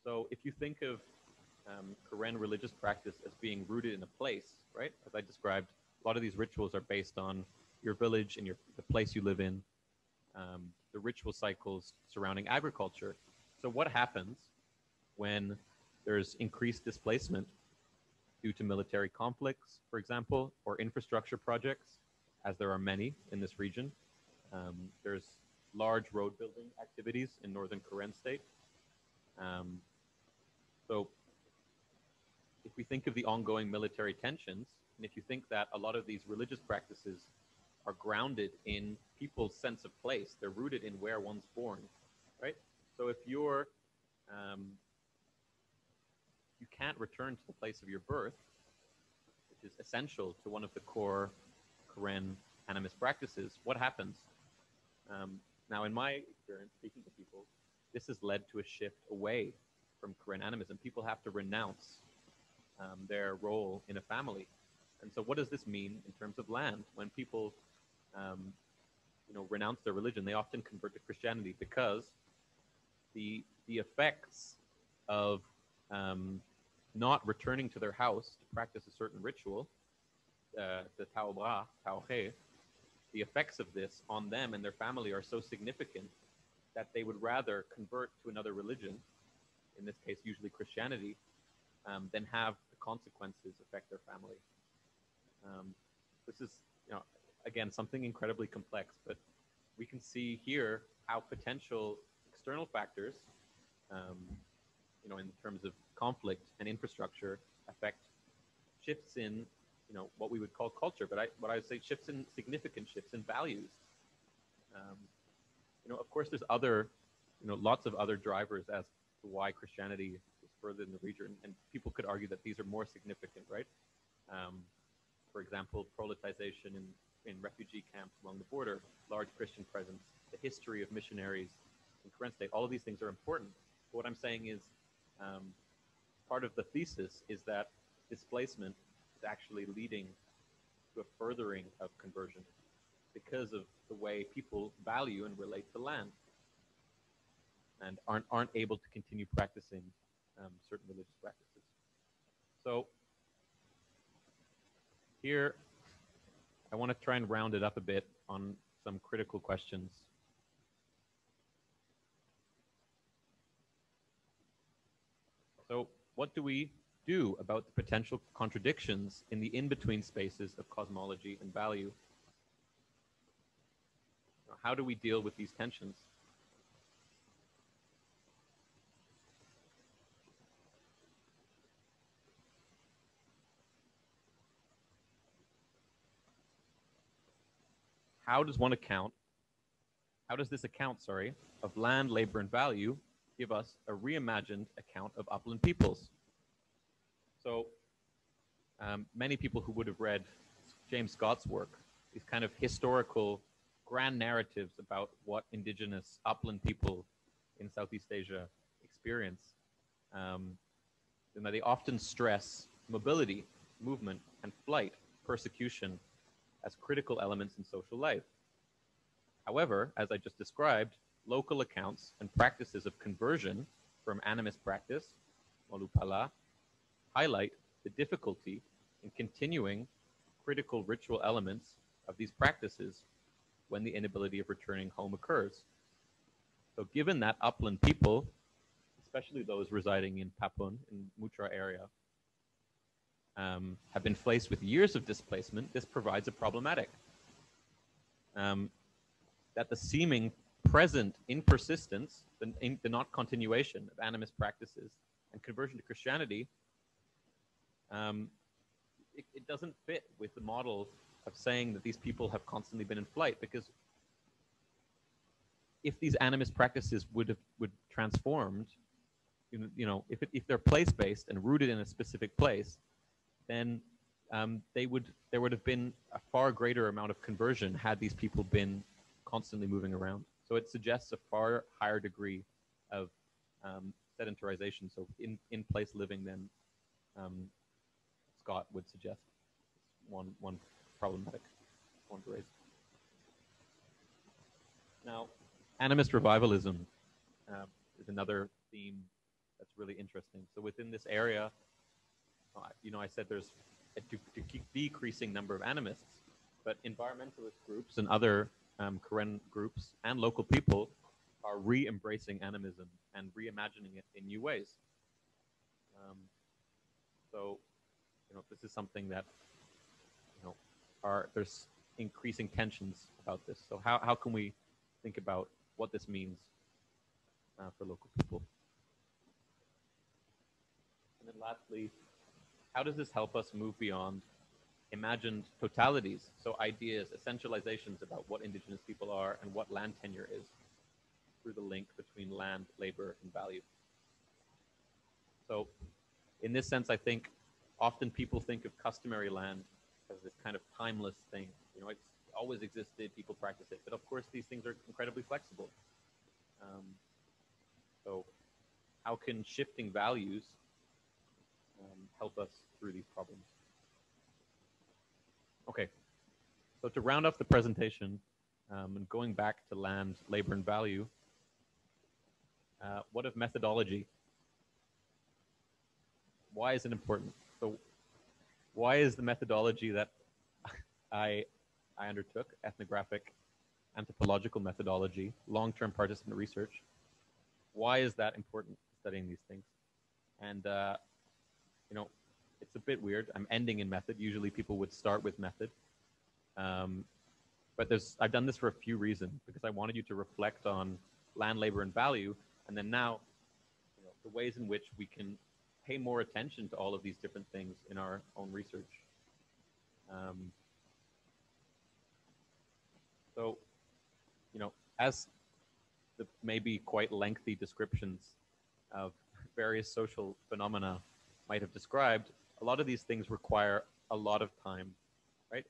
So if you think of Karen religious practice as being rooted in a place, right? As I described, a lot of these rituals are based on your village and the place you live in, the ritual cycles surrounding agriculture. So what happens when there's increased displacement due to military conflicts, for example, or infrastructure projects, as there are many in this region? There's large road building activities in northern Karen state. So if we think of the ongoing military tensions, and if you think that a lot of these religious practices are grounded in people's sense of place, they're rooted in where one's born, right? So if you can't return to the place of your birth, which is essential to one of the core Karen animist practices, what happens? Now, in my experience, speaking to people, this has led to a shift away from Karen animism. People have to renounce their role in a family. And so what does this mean in terms of land? When people renounce their religion, they often convert to Christianity, because the effects of not returning to their house to practice a certain ritual, the Taohe, the effects of this on them and their family are so significant that they would rather convert to another religion, in this case usually Christianity, than have the consequences affect their family. This is, again, something incredibly complex, but we can see here how potential external factors, in terms of conflict and infrastructure, affect shifts in, what we would call culture, but what I would say significant shifts in values. Of course, there's lots of other drivers as to why Christianity is further in the region, and people could argue that these are more significant, right? For example, proletization in refugee camps along the border, large Christian presence, the history of missionaries in Karen state, all of these things are important. But what I'm saying is, part of the thesis is that displacement is actually leading to a furthering of conversion because of the way people value and relate to land, and aren't able to continue practicing certain religious practices. So here, I want to try and round it up a bit on some critical questions. So what do we do about the potential contradictions in the in-between spaces of cosmology and value? How do we deal with these tensions? How does this account, of land, labor, and value give us a reimagined account of upland peoples? So many people who would have read James Scott's work, these kind of historical grand narratives about what indigenous upland people in Southeast Asia experience, they often stress mobility, movement, and flight, persecution as critical elements in social life. However, as I just described, local accounts and practices of conversion from animist practice, Molupala, highlight the difficulty in continuing critical ritual elements of these practices when the inability of returning home occurs. So given that upland people, especially those residing in Hpapun, in Mutra area, have been faced with years of displacement, this provides a problematic. That the seeming present in persistence, the not continuation of animist practices and conversion to Christianity, it doesn't fit with the model of saying that these people have constantly been in flight, because if these animist practices would transformed, if they're place-based and rooted in a specific place, then there would have been a far greater amount of conversion had these people been constantly moving around. So it suggests a far higher degree of sedentarization, so in place living than Scott would suggest. One problematic one to raise. Now, animist revivalism is another theme that's really interesting. So within this area, I said there's a decreasing number of animists, but environmentalist groups and other Karen groups and local people are re-embracing animism and reimagining it in new ways. So, this is something that, there's increasing tensions about this. So how can we think about what this means for local people? And then lastly, how does this help us move beyond imagined totalities, so ideas, essentializations about what indigenous people are and what land tenure is, through the link between land, labor, and value? So in this sense, I think often people think of customary land as this kind of timeless thing. It's always existed, people practice it, but of course these things are incredibly flexible. So how can shifting values help us through these problems? Okay, so to round off the presentation, and going back to land, labor, and value, what of methodology? Why is it important? So why is the methodology that I undertook, ethnographic, anthropological methodology, long-term participant research, why is that important, studying these things? And, it's a bit weird. I'm ending in method. Usually people would start with method. But I've done this for a few reasons, because I wanted you to reflect on land, labor, and value, and then now, the ways in which we can pay more attention to all of these different things in our own research. So, as the maybe quite lengthy descriptions of various social phenomena might have described, a lot of these things require a lot of time, right?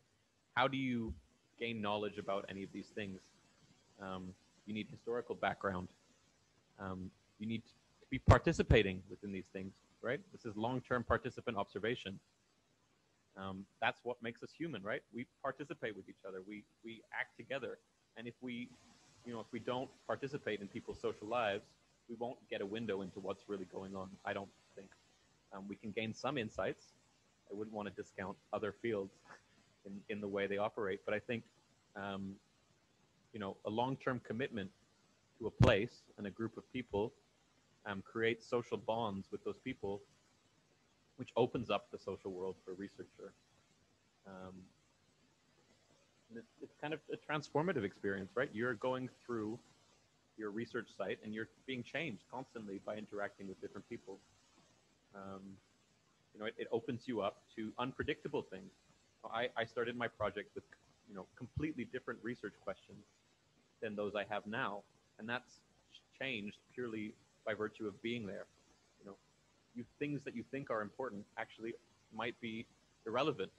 How do you gain knowledge about any of these things? You need historical background. You need to be participating within these things, right? This is long-term participant observation. That's what makes us human, right? We participate with each other. We act together. And if we don't participate in people's social lives, we won't get a window into what's really going on, I don't think. We can gain some insights. I wouldn't want to discount other fields in the way they operate. But I think, you know, a long-term commitment to a place and a group of people creates social bonds with those people, which opens up the social world for a researcher. And it's kind of a transformative experience, right? You're going through your research site and you're being changed constantly by interacting with different people. You know, it opens you up to unpredictable things. I started my project with, you know, completely different research questions than those I have now, and that's changed purely by virtue of being there. You know, things that you think are important actually might be irrelevant.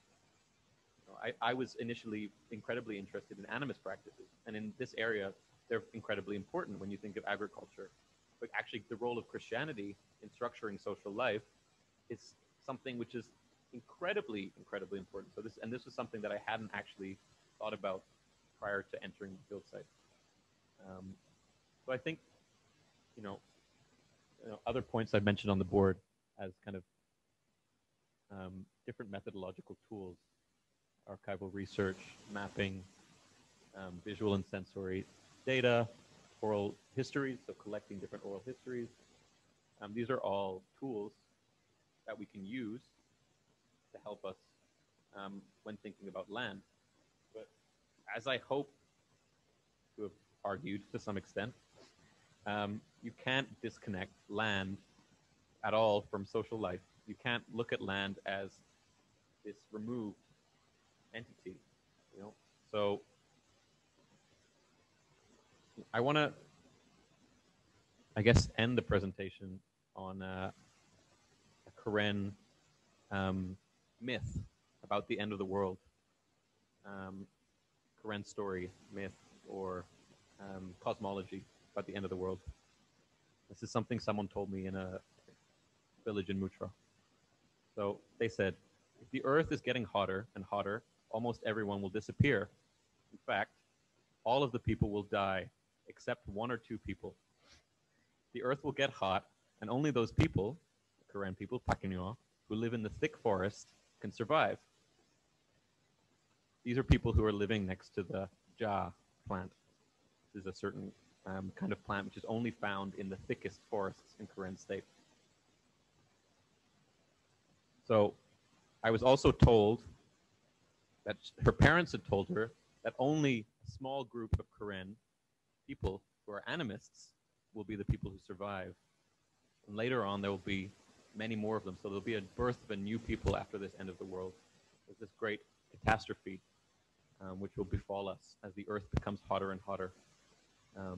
You know, I was initially incredibly interested in animist practices, and in this area, they're incredibly important when you think of agriculture. But actually, the role of Christianity in structuring social life is something which is incredibly important. So this was something that I hadn't actually thought about prior to entering the field site. So I think, you know, other points I've mentioned on the board as kind of different methodological tools: archival research, mapping, visual and sensory data, oral histories, so collecting different oral histories. These are all tools that we can use to help us when thinking about land. But as I hope to have argued to some extent, you can't disconnect land at all from social life. You can't look at land as this removed entity, you know. So I want to, I guess, end the presentation on a Karen myth about the end of the world. Karen story, myth, or cosmology about the end of the world. This is something someone told me in a village in Mutra. So they said, if the earth is getting hotter and hotter, almost everyone will disappear. In fact, all of the people will die, except one or two people. The earth will get hot, and only those people, Karen people, Pakinua, who live in the thick forest can survive. These are people who are living next to the Ja plant. This is a certain kind of plant which is only found in the thickest forests in Karen state. So I was also told that her parents had told her that only a small group of Karen people who are animists will be the people who survive. And later on, there will be many more of them. So there'll be a birth of a new people after this end of the world. There's this great catastrophe which will befall us as the earth becomes hotter and hotter. I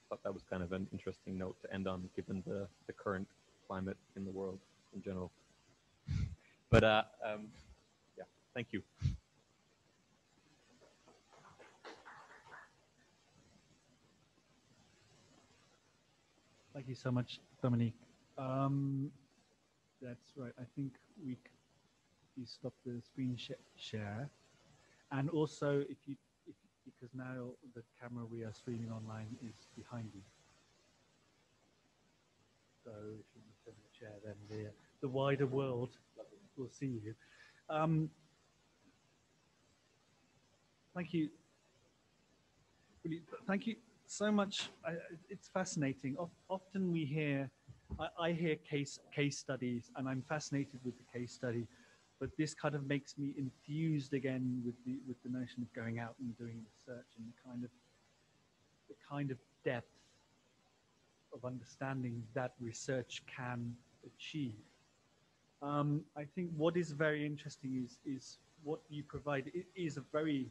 thought that was kind of an interesting note to end on, given the current climate in the world in general. But yeah, thank you. Thank you so much, Dominique. That's right. I think you stop the screen share, and also because now the camera we are streaming online is behind you. So if you turn the chair, then the wider world will see you. Thank you. Really, thank you so much. It's fascinating. Often we hear, I hear case studies, and I'm fascinated with the case study, but this kind of makes me enthused again with the notion of going out and doing research and the kind of depth of understanding that research can achieve. I think what is very interesting is what you provide. It is a very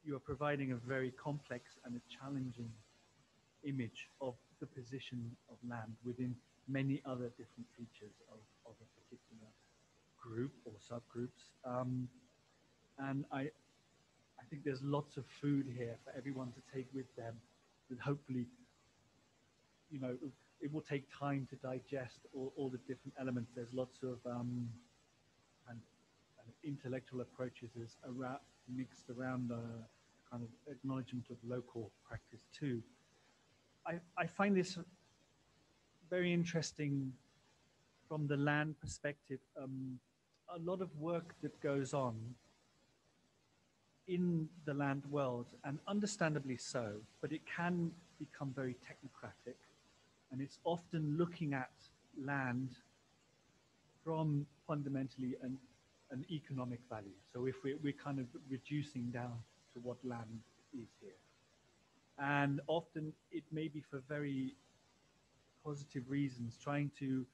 you are providing a very complex and a challenging image of the position of land within many other different features of a particular group or subgroups. And I think there's lots of food here for everyone to take with them, that hopefully, you know, it will take time to digest all the different elements. There's lots of and intellectual approaches mixed around kind of acknowledgement of local practice too. I find this very interesting from the land perspective. a lot of work that goes on in the land world, and understandably so, but it can become very technocratic, and it's often looking at land from fundamentally an economic value. So if we're kind of reducing down to what land is here. And often it may be for very positive reasons, trying to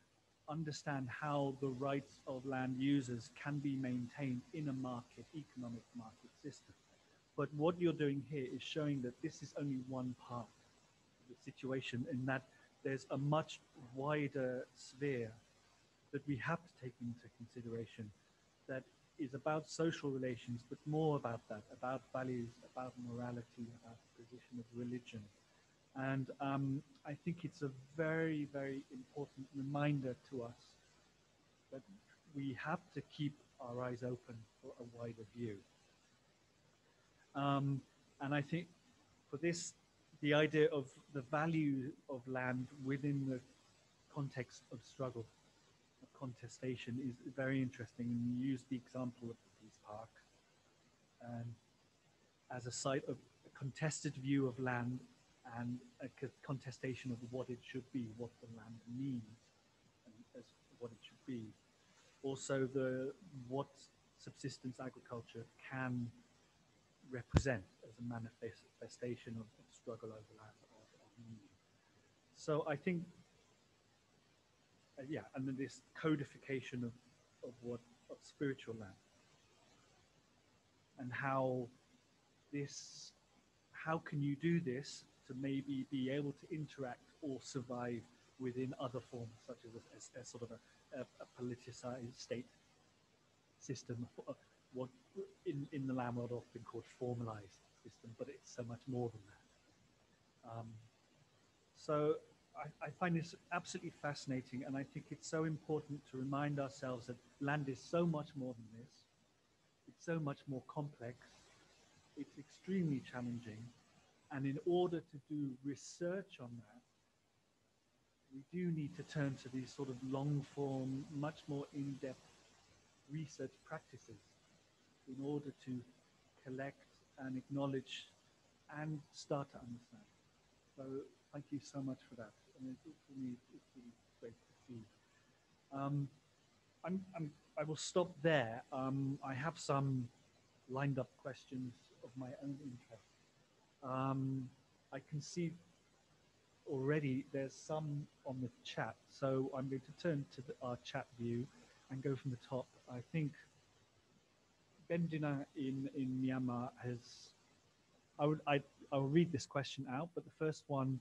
understand how the rights of land users can be maintained in a market, economic market system. But what you're doing here is showing that this is only one part of the situation, in that there's a much wider sphere that we have to take into consideration that is about social relations, but more about that, about values, about morality, about the position of religion. And I think it's a very, very important reminder to us that we have to keep our eyes open for a wider view. And I think for this, the idea of the value of land within the context of struggle, of contestation, is very interesting. And you use the example of the Peace Park and as a site of a contested view of land and a contestation of what it should be, what the land means, and as what it should be. Also, what subsistence agriculture can represent as a manifestation of struggle over land, of meaning. So I think, yeah, and then this codification of spiritual land, and how can you do this to maybe be able to interact or survive within other forms, such as a sort of a politicized state system, what in the land world often called formalized system, but it's so much more than that. So I find this absolutely fascinating, and I think it's so important to remind ourselves that land is so much more than this. It's so much more complex. It's extremely challenging. And in order to do research on that, we do need to turn to these sort of long form, much more in-depth research practices in order to collect and acknowledge and start to understand. So thank you so much for that. And for me, it's really great to see. I will stop there. I have some lined up questions of my own interest. I can see already there's some on the chat, so I'm going to turn to our chat view and go from the top. I think Bendina in Myanmar has, I will read this question out, but the first one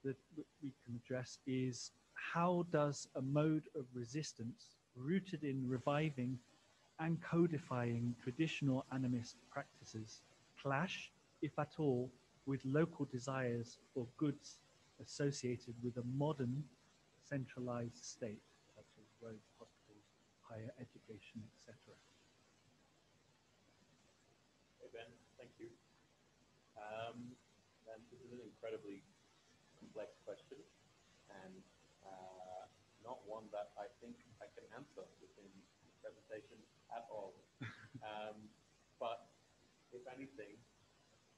that we can address is, how does a mode of resistance rooted in reviving and codifying traditional animist practices clash, if at all, with local desires for goods associated with a modern centralized state, such as roads, hospitals, higher education, etc.? Hey Ben, thank you. And this is an incredibly complex question, and not one that I think I can answer within the presentation at all. But if anything,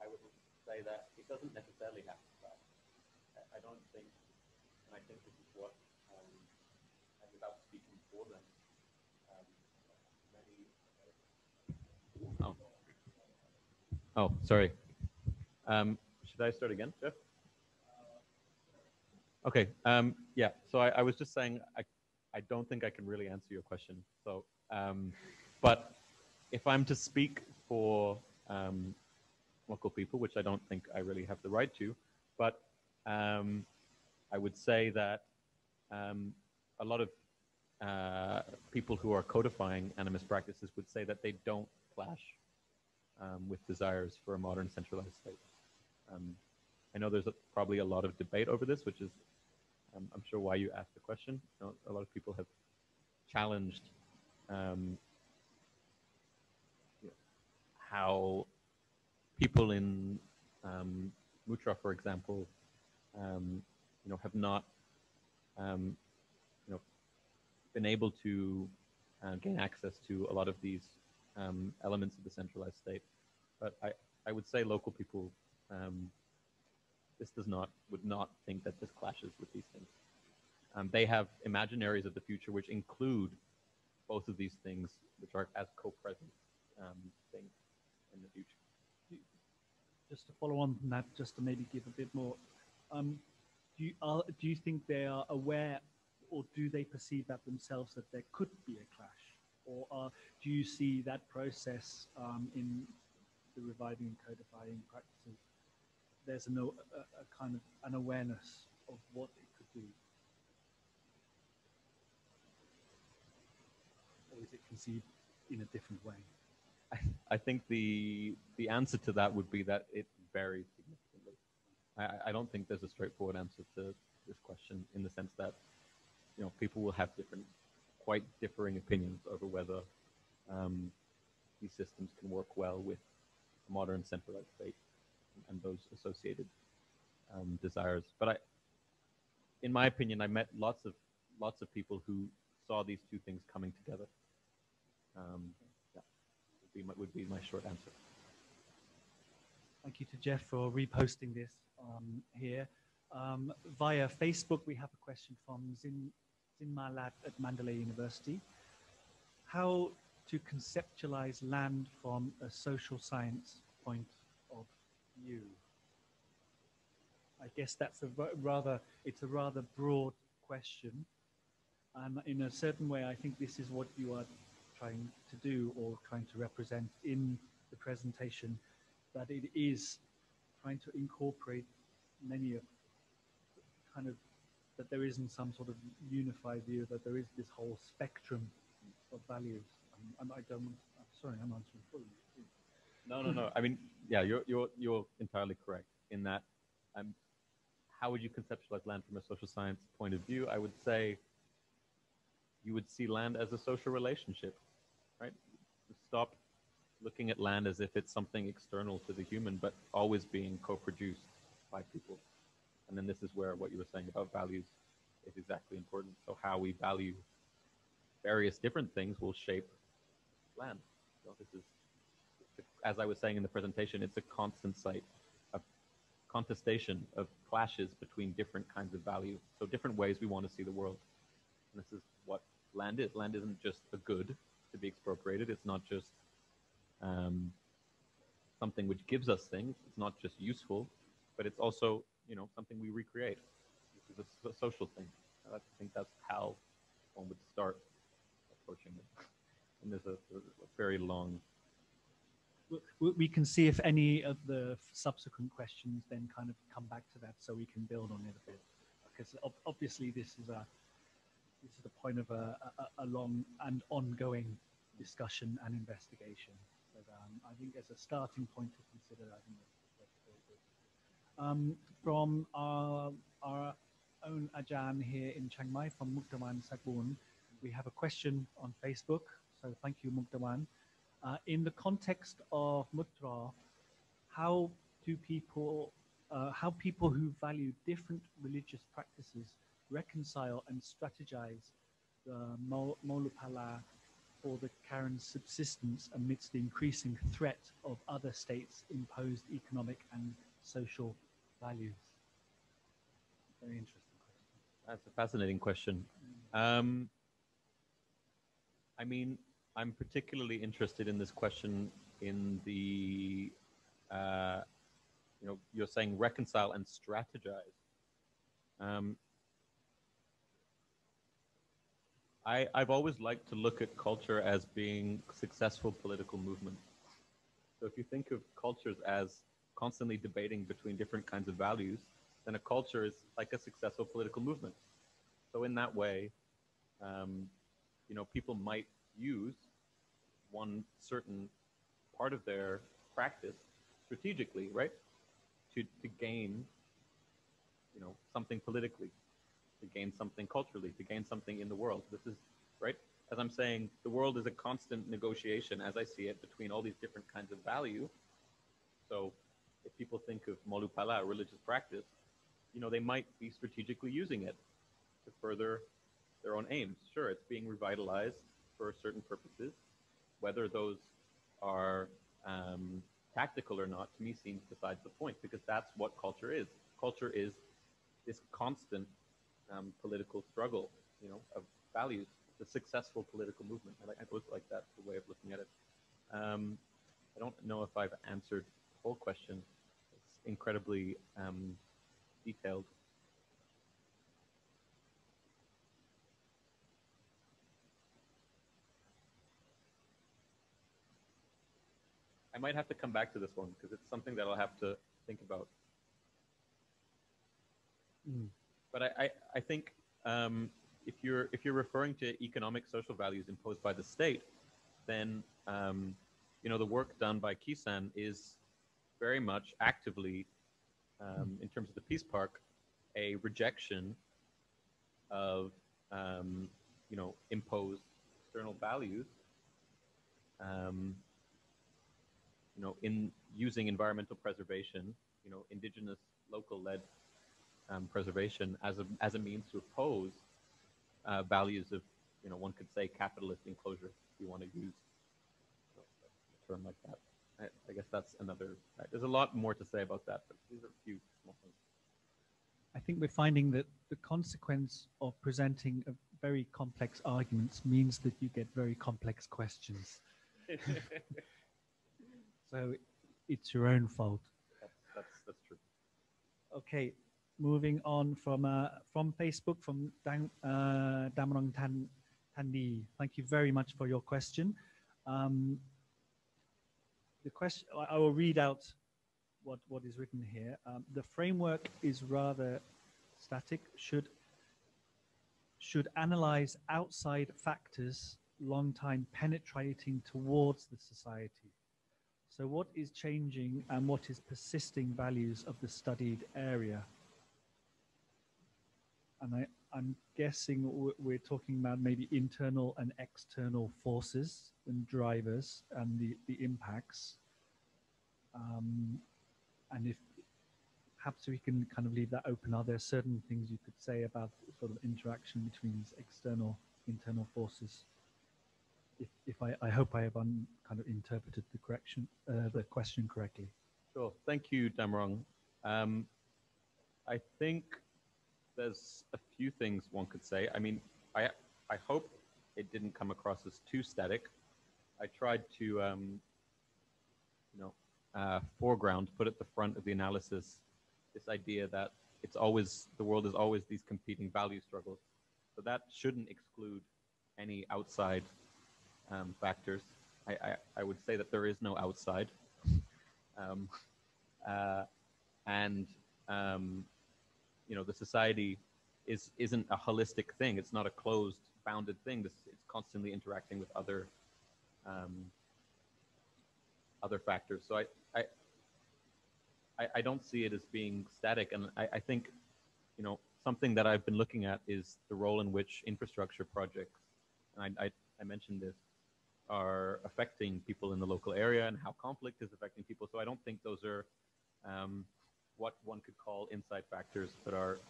I would say that it doesn't necessarily have to start. I don't think, and I think this is what, and without speaking for them, many. Oh, sorry. Should I start again, Jeff? Okay. Yeah. So I was just saying I don't think I can really answer your question. So, but if I'm to speak for local people, which I don't think I really have the right to, but I would say that a lot of people who are codifying animist practices would say that they don't clash with desires for a modern centralized state. I know there's probably a lot of debate over this, which is, I'm sure, why you asked the question. You know, a lot of people have challenged how people in Mutra, for example, have not, been able to gain access to a lot of these elements of the centralized state. But I would say local people, would not think that this clashes with these things. They have imaginaries of the future which include both of these things, which are as co-present things in the future. Just to follow on from that, just to maybe give a bit more, do you think they are aware, or do they perceive that themselves, that there could be a clash? Or do you see that process in the reviving and codifying practices? There's a kind of an awareness of what it could be? Or is it conceived in a different way? I think the answer to that would be that it varies significantly. I don't think there's a straightforward answer to this question, in the sense that, you know, people will have quite differing opinions over whether these systems can work well with a modern centralized state and those associated desires. But in my opinion, I met lots of people who saw these two things coming together. Would be my short answer. Thank you to Jeff for reposting this here. Via Facebook, we have a question from Zinmalat at Mandalay University. How to conceptualize land from a social science point of view? I guess that's it's a rather broad question. And in a certain way, I think this is what you are trying to do, or trying to represent in the presentation, that it is trying to incorporate many of kind of, that there isn't some sort of unified view, that there is this whole spectrum of values. I'm sorry, I'm answering fully. No. I mean, yeah, you're entirely correct in that. How would you conceptualize land from a social science point of view? I would say you would see land as a social relationship, right? Stop looking at land as if it's something external to the human, but always being co-produced by people. And then this is where what you were saying about values is exactly important. So how we value various different things will shape land. So this is, as I was saying in the presentation, it's a constant site, a contestation of clashes between different kinds of value. So different ways we want to see the world. And this is what land is. Land isn't just a good to be expropriated. It's not just something which gives us things. It's not just useful, but it's also, you know, something we recreate. This is a social thing. I think that's how one would start approaching it. And there's a very long. We can see if any of the subsequent questions then kind of come back to that, so we can build on it a bit. Because obviously this is the point of a long and ongoing discussion and investigation. But I think as a starting point to consider, I think that's very good. From our own Ajahn here in Chiang Mai, from Mukdawan Sakbun, we have a question on Facebook. So thank you, Mukdawan. In the context of Mudra, how people who value different religious practices reconcile and strategize the Molupala for the Karen's subsistence amidst the increasing threat of other states' imposed economic and social values? Very interesting question. That's a fascinating question. I mean, I'm particularly interested in this question in the, you're saying reconcile and strategize. I've always liked to look at culture as being successful political movements. So if you think of cultures as constantly debating between different kinds of values, then a culture is like a successful political movement. So in that way, people might use one certain part of their practice strategically, right? To gain, something politically, to gain something culturally, to gain something in the world. This is, right? As I'm saying, the world is a constant negotiation, as I see it, between all these different kinds of value. So if people think of Molupala, a religious practice, they might be strategically using it to further their own aims. Sure, it's being revitalized for certain purposes. Whether those are tactical or not, to me, seems besides the point, because that's what culture is. Culture is this constant political struggle, of values, the successful political movement. I always like that, the way of looking at it. I don't know if I've answered the whole question. It's incredibly detailed. I might have to come back to this one because it's something that I'll have to think about. But I think if you're referring to economic social values imposed by the state, then the work done by Kisan is very much actively, in terms of the Peace Park, a rejection of imposed external values. In using environmental preservation, indigenous, local-led preservation as a means to oppose values of, one could say capitalist enclosure, if you want to use a term like that. I guess that's another. There's a lot more to say about that, but these are a few small things. I think we're finding that the consequence of presenting a very complex arguments means that you get very complex questions. So it's your own fault. That's true. Okay, moving on from Facebook, from Damrong Tandi. Thank you very much for your question. The question, I will read out what is written here. The framework is rather static. Should analyze outside factors long time penetrating towards the society. So what is changing and what is persisting values of the studied area? And I'm guessing we're talking about maybe internal and external forces and drivers and the impacts. And if perhaps we can kind of leave that open, are there certain things you could say about sort of interaction between these external, internal forces? If I hope I have kind of interpreted the question correctly. Sure. Thank you, Damrong. I think there's a few things one could say. I mean, I hope it didn't come across as too static. I tried to, foreground, put at the front of the analysis, this idea that the world is always these competing value struggles. So that shouldn't exclude any outside factors. I would say that there is no outside. The society isn't a holistic thing. It's not a closed, bounded thing. It's constantly interacting with other factors. So I don't see it as being static. And I think, something that I've been looking at is the role in which infrastructure projects, and I mentioned this, are affecting people in the local area and how conflict is affecting people. So I don't think those are what one could call inside factors, but are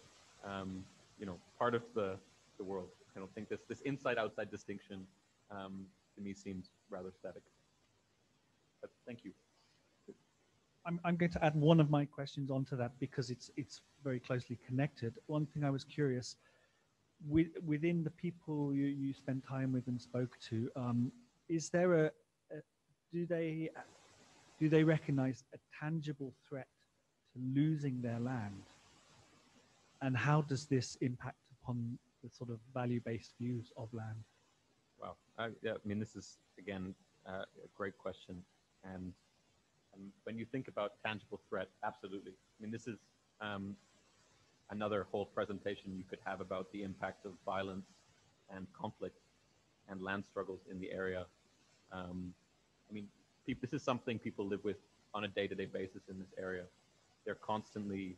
part of the world. I don't think this inside-outside distinction to me seems rather static. But thank you. I'm going to add one of my questions onto that because it's very closely connected. One thing I was curious, within the people you spent time with and spoke to, is there do they recognize a tangible threat to losing their land? And how does this impact upon the sort of value-based views of land? Wow. Yeah, I mean, this is, again, a great question. And when you think about tangible threat, absolutely. I mean, this is another whole presentation you could have about the impact of violence and conflict and land struggles in the area. I mean, this is something people live with on a day-to-day basis in this area. They're constantly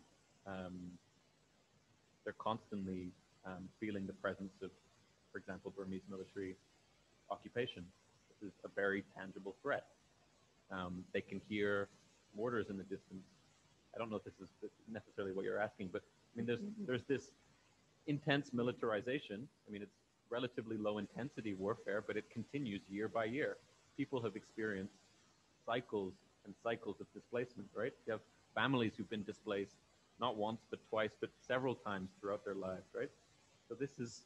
feeling the presence of, for example, Burmese military occupation. This is a very tangible threat. They can hear mortars in the distance. I don't know if this is necessarily what you're asking, but I mean, there's this intense militarization. I mean, relatively low intensity warfare, but it continues year by year. People have experienced cycles and cycles of displacement, right? You have families who've been displaced not once, but twice, but several times throughout their lives, right? So this is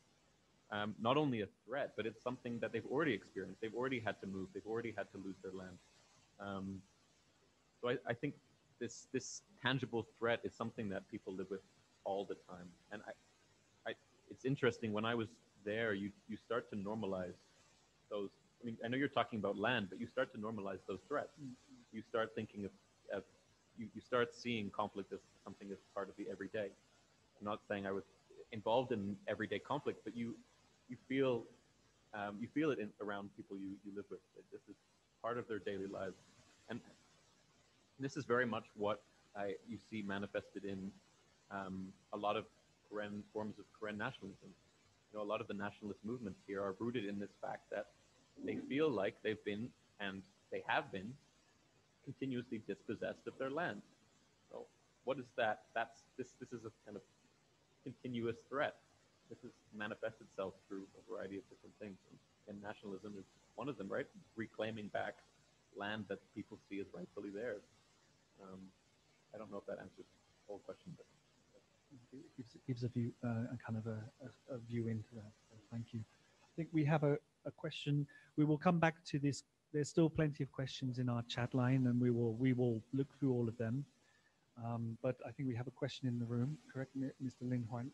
not only a threat, but it's something that they've already experienced. They've already had to move. They've already had to lose their land. So I think this tangible threat is something that people live with all the time. And it's interesting, when I was there, you start to normalize those. I mean, I know you're talking about land, but you start to normalize those threats. You start thinking of you start seeing conflict as something that's part of the everyday. I'm not saying I was involved in everyday conflict, but you feel it around people you live with. This is part of their daily lives, and this is very much what you see manifested in a lot of Karen forms of Karen nationalism. You know, a lot of the nationalist movements here are rooted in this fact that they feel like they've been, and they have been, continuously dispossessed of their land. So what is that? This is a kind of continuous threat. This has manifested itself through a variety of different things. And nationalism is one of them, right? Reclaiming back land that people see as rightfully theirs. I don't know if that answers the whole question, but it gives a view, kind of a view into that. So thank you. I think we have a question. We will come back to this. There's still plenty of questions in our chat line, and we will look through all of them. But I think we have a question in the room. Correct me, Mr. Lin Huan.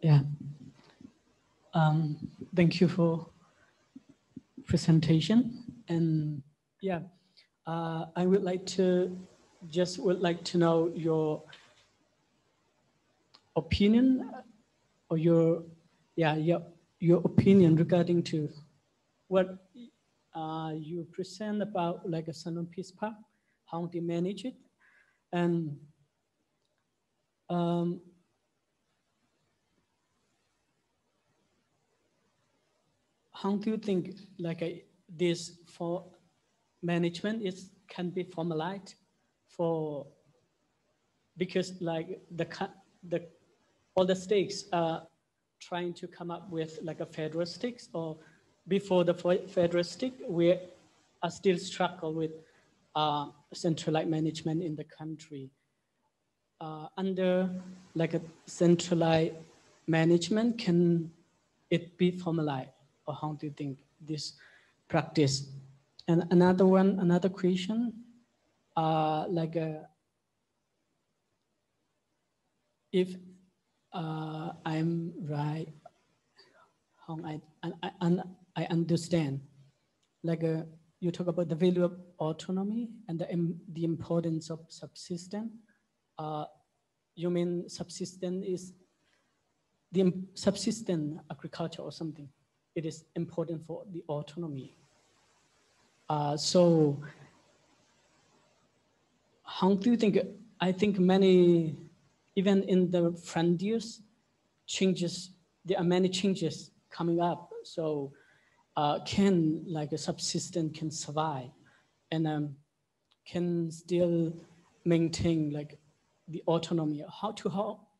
Yeah. Thank you for presentation. And yeah, I would like to know your opinion, or your opinion regarding to what you present about like a Sanam Peace Park, how they manage it, and how do you think like this for management can be formalized for, because like all the states are trying to come up with like a federal state, or before the federal state, we are still struggle with centralized management in the country. Under like a centralized management, can it be formalized, or how do you think this practice? And another question, like if I'm right, how I understand, like you talk about the value of autonomy and the importance of subsistence. You mean subsistence is the subsistence agriculture or something? It is important for the autonomy. So how do you think? I think many, even in the frontiers, changes. There are many changes coming up. So can like a subsistence can survive, and can still maintain like the autonomy.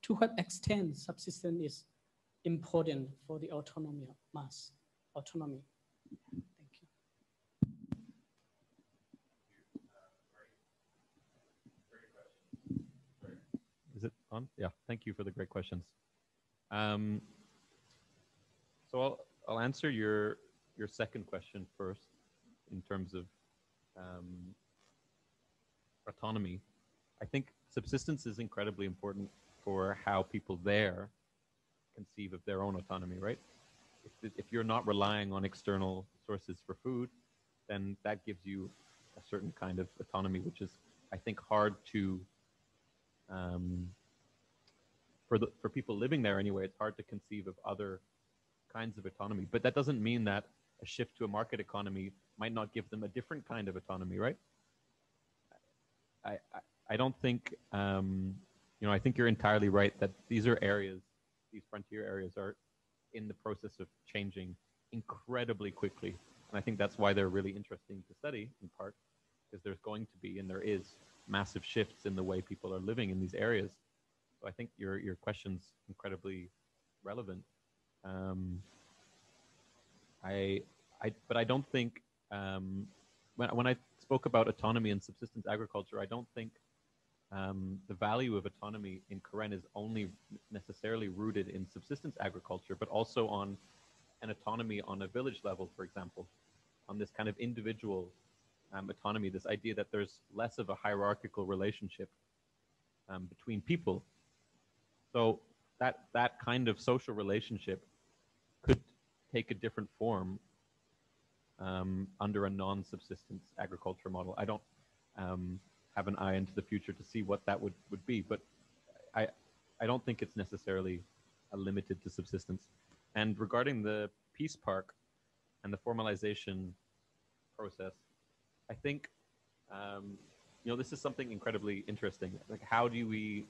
To what extent subsistence is important for the autonomy of mass autonomy? Thank you. Is it on? Yeah, thank you for the great questions. So I'll answer your second question first in terms of autonomy. I think subsistence is incredibly important for how people there conceive of their own autonomy, right? If you're not relying on external sources for food, then that gives you a certain kind of autonomy, which is, I think, hard to, for people living there anyway, it's hard to conceive of other kinds of autonomy. But that doesn't mean that a shift to a market economy might not give them a different kind of autonomy, right? I don't think, you know, I think you're entirely right that these are areas, these frontier areas are in the process of changing incredibly quickly. And I think that's why they're really interesting to study, in part, because there's going to be, and there is, massive shifts in the way people are living in these areas. So I think your question's incredibly relevant. But I don't think, when I spoke about autonomy and subsistence agriculture, I don't think the value of autonomy in Karen is only necessarily rooted in subsistence agriculture, but also on an autonomy on a village level, for example, on this kind of individual autonomy, this idea that there's less of a hierarchical relationship between people. So that kind of social relationship could take a different form under a non-subsistence agriculture model. I don't have an eye into the future to see what that would be, but I don't think it's necessarily limited to subsistence. And regarding the peace park and the formalization process, I think, you know, this is something incredibly interesting. Like, how do we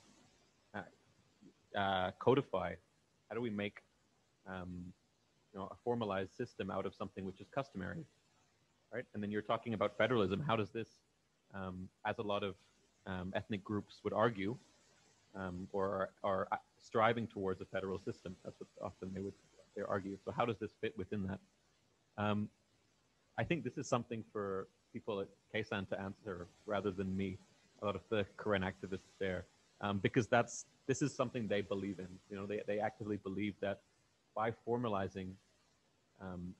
codify? How do we make, you know, a formalized system out of something which is customary, right? And then you're talking about federalism. How does this, as a lot of ethnic groups would argue, or are striving towards a federal system? That's what often they argue. So how does this fit within that? I think this is something for people at Kaysan to answer rather than me, a lot of the Karen activists there, because this is something they believe in. You know, they actively believe that by formalizing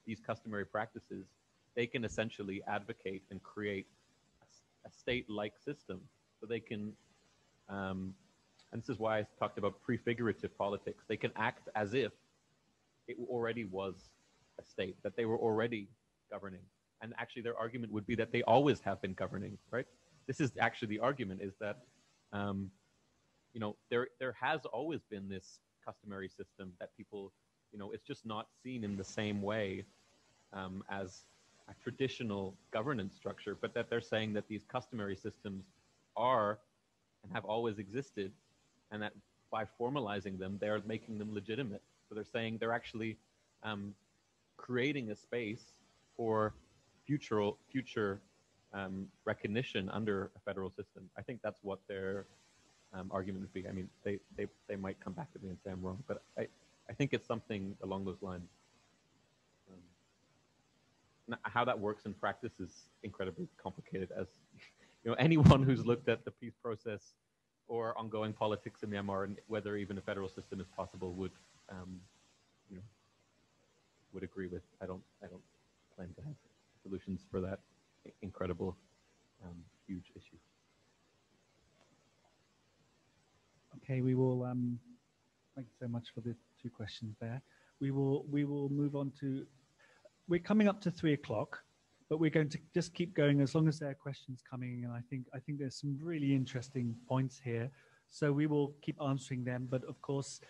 these customary practices, they can essentially advocate and create a state-like system. So they can, and this is why I talked about prefigurative politics, they can act as if it already was a state, that they were already governing. And actually their argument would be that they always have been governing, right? This is actually the argument, is that, you know, there has always been this customary system that people, you know, it's just not seen in the same way as a traditional governance structure, but that they're saying that these customary systems are and have always existed, and that by formalizing them, they're making them legitimate. So they're saying they're actually creating a space for future recognition under a federal system. I think that's what their argument would be. I mean, they might come back to me and say I'm wrong, but I think it's something along those lines. How that works in practice is incredibly complicated, as you know, anyone who's looked at the peace process or ongoing politics in Myanmar and whether even a federal system is possible would, you know, would agree with. I don't claim to have solutions for that incredible, huge issue. Okay, we will. Thank you so much for the two questions there. We will move on to. We're coming up to 3 o'clock, but we're going to just keep going as long as there are questions coming. And I think there's some really interesting points here, so we will keep answering them. But of course,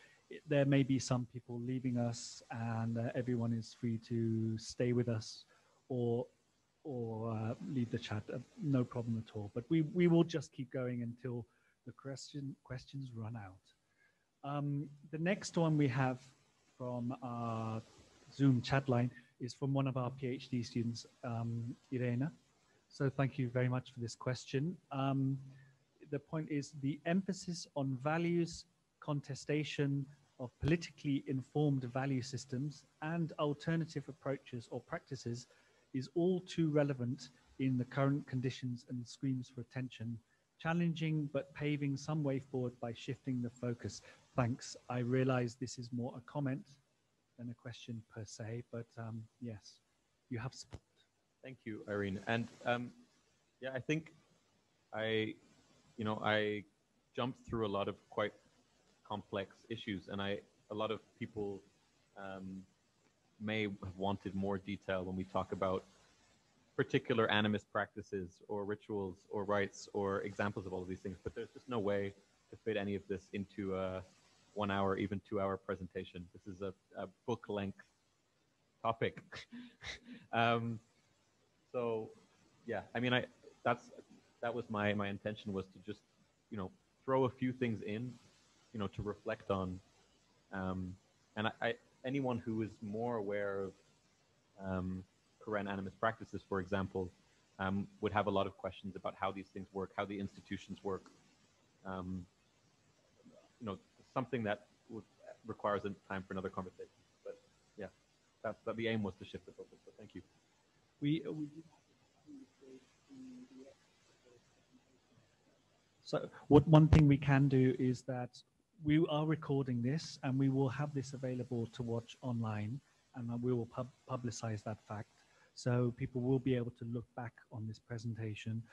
there may be some people leaving us, and everyone is free to stay with us or leave the chat. No problem at all. But we will just keep going until the questions run out. The next one we have from our Zoom chat line is from one of our PhD students, Irena. So thank you very much for this question. The point is the emphasis on values, contestation of politically informed value systems and alternative approaches or practices is all too relevant in the current conditions and screams for attention, challenging but paving some way forward by shifting the focus. Thanks. I realize this is more a comment than a question per se, but yes, you have support. Thank you, Irene. And yeah, I think I jumped through a lot of quite complex issues, and a lot of people may have wanted more detail when we talk about particular animist practices or rituals or rites or examples of all of these things, but there's just no way to fit any of this into a 1 hour, even 2 hour presentation. This is a book length topic. So yeah, I mean, that was my intention, was to just, you know, throw a few things in, to reflect on. And anyone who is more aware of Karen animist practices, for example, would have a lot of questions about how these things work, how the institutions work. Something that requires time for another conversation. But yeah, that the aim was to shift the focus. So thank you. So one thing we can do is that we are recording this and we will have this available to watch online, and we will publicize that fact. So people will be able to look back on this presentation.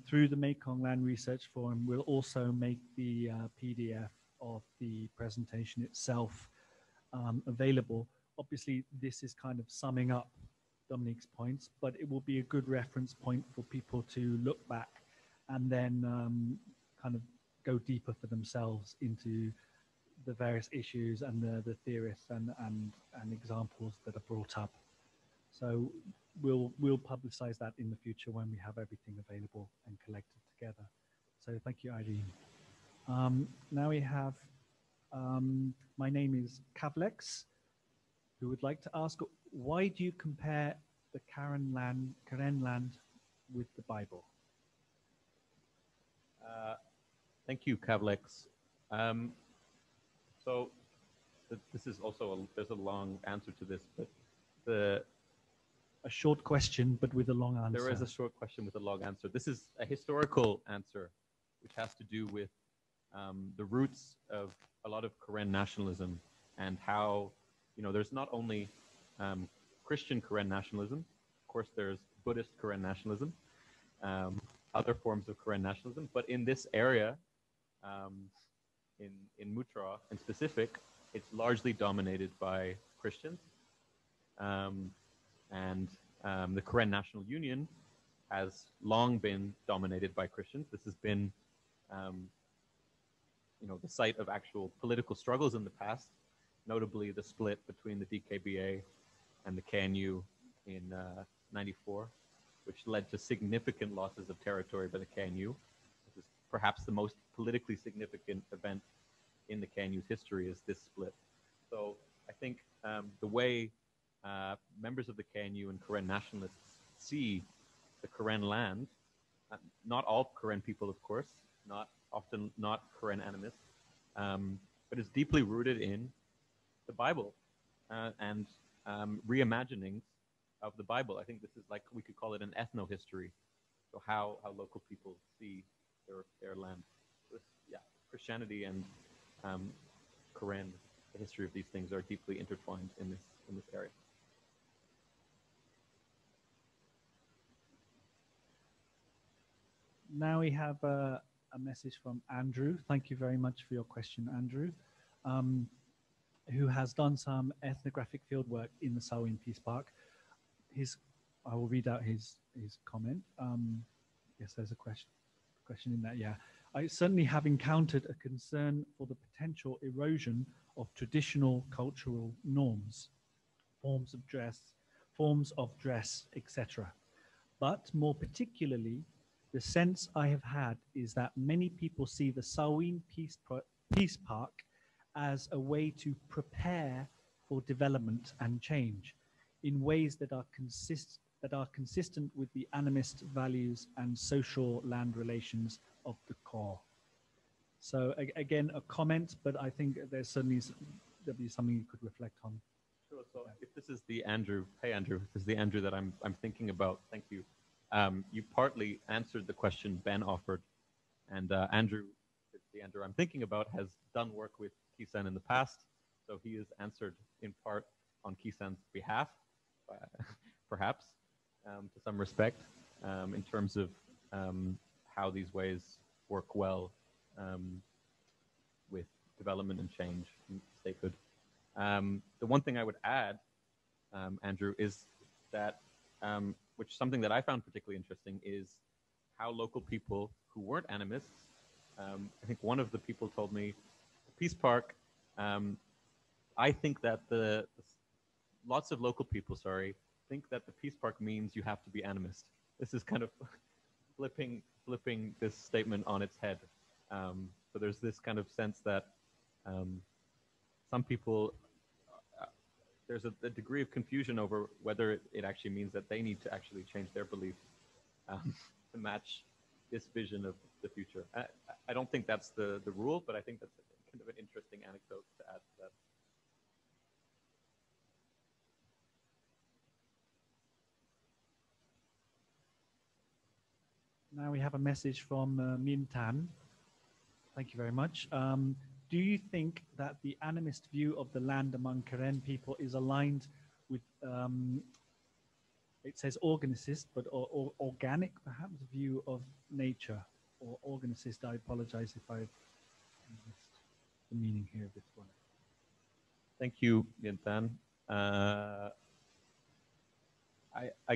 Through the Mekong Land Research Forum, we'll also make the PDF of the presentation itself available. Obviously, this is kind of summing up Dominique's points, but it will be a good reference point for people to look back and then kind of go deeper for themselves into the various issues and the theorists and examples that are brought up. So we'll publicize that in the future when we have everything available and collected together. So thank you, Irene. Now we have, my name is Kavlex, who would like to ask, why do you compare the Karen land with the Bible? Thank you, Kavlex. So this is also, there's a long answer to this, but a short question, but with a long answer. There is a short question with a long answer. This is a historical answer, which has to do with the roots of a lot of Karen nationalism and how, there's not only Christian Karen nationalism, of course there's Buddhist Karen nationalism, other forms of Karen nationalism, but in this area, in Mutra in specific, it's largely dominated by Christians. And the Karen National Union has long been dominated by Christians. This has been, the site of actual political struggles in the past, notably the split between the DKBA and the KNU in '94, which led to significant losses of territory by the KNU. This is perhaps the most politically significant event in the KNU's history, is this split. So I think the way members of the KNU and Karen nationalists see the Karen land, not all Karen people, of course, often not Karen animists, but is deeply rooted in the Bible and reimaginings of the Bible. I think this is, like, we could call it an ethno-history, so how local people see their land. So yeah, Christianity and Karen, the history of these things are deeply intertwined in this area. Now we have a message from Andrew. Thank you very much for your question, Andrew, who has done some ethnographic fieldwork in the Salween Peace Park. I will read out his comment. Yes, there's a question in that. Yeah, I certainly have encountered a concern for the potential erosion of traditional cultural norms, forms of dress, etc. But more particularly, the sense I have had is that many people see the Salween Peace Park as a way to prepare for development and change in ways that are consistent with the animist values and social land relations of the core. So again, a comment, but I think there'll be something you could reflect on. Sure. So if this is the Andrew, hey Andrew, this is the Andrew that I'm thinking about. Thank you. You partly answered the question Ben offered, and Andrew, the Andrew I'm thinking about, has done work with Kisan in the past, so he has answered in part on Kisan's behalf, perhaps, to some respect, in terms of how these ways work well with development and change in statehood. The one thing I would add, Andrew, is that which something that I found particularly interesting is how local people who weren't animists, I think one of the people told me, the Peace Park, I think that lots of local people, think that the Peace Park means you have to be animist. This is kind of flipping this statement on its head. So there's this kind of sense that some people, there's a degree of confusion over whether it actually means that they need to actually change their beliefs to match this vision of the future. I don't think that's the rule, but I think that's kind of an interesting anecdote to add to that. Now we have a message from Min Tan. Thank you very much. Do you think that the animist view of the land among Karen people is aligned with, it says organicist, but or organic, perhaps, view of nature, or organicist? I apologize if I've missed the meaning here of this one. Thank you, Yintan. I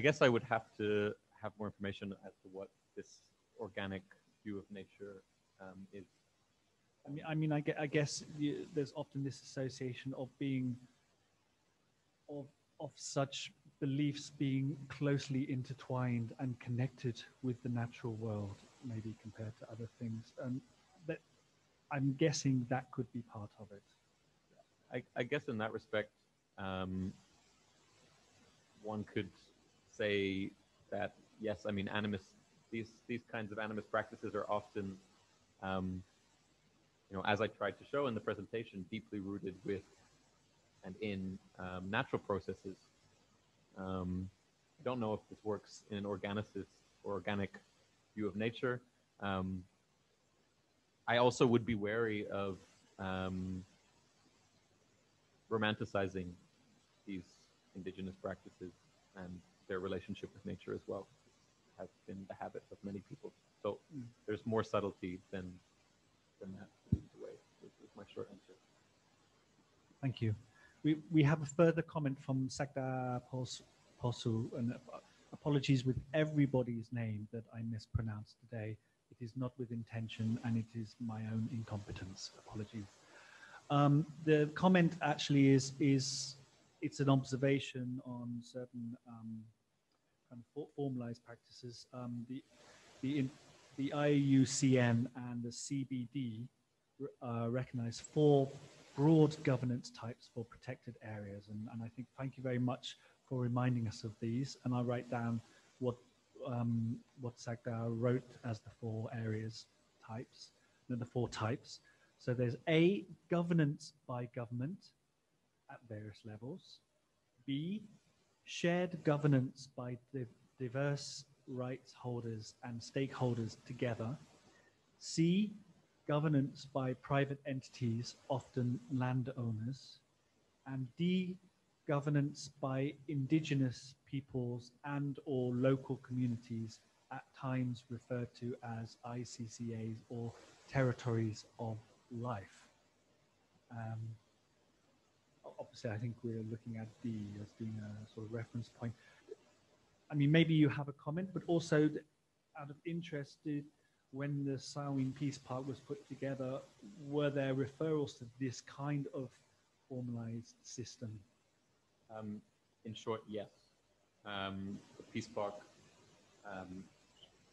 guess I would have to have more information as to what this organic view of nature is. I guess there's often this association of being, of such beliefs being closely intertwined and connected with the natural world, maybe compared to other things. But I'm guessing that could be part of it. I guess in that respect, one could say that, yes, I mean, these kinds of animist practices are often, as I tried to show in the presentation, deeply rooted with and in natural processes. I don't know if this works in an organicist or organic view of nature. I also would be wary of romanticizing these indigenous practices and their relationship with nature as well. It has been the habit of many people. So there's more subtlety than that. Is my short answer. Thank you. We have a further comment from Sakda Posu, and apologies with everybody's name that I mispronounced today. It is not with intention, and it is my own incompetence. Apologies. The comment actually is it's an observation on certain kind of formalized practices. The IUCN and the CBD recognize 4 broad governance types for protected areas, and I think thank you very much for reminding us of these. And I'll write down what Sagda wrote as the 4 areas types, the 4 types. So there's A, governance by government at various levels. B, shared governance by diverse rights holders and stakeholders together. C, governance by private entities, often landowners. And D, governance by indigenous peoples and or local communities, at times referred to as ICCAs or territories of life. Obviously, I think we're looking at D as being a sort of reference point. I mean, maybe you have a comment, but also out of interest, when the Samhain Peace Park was put together, were there referrals to this kind of formalized system? In short, yes. The Peace Park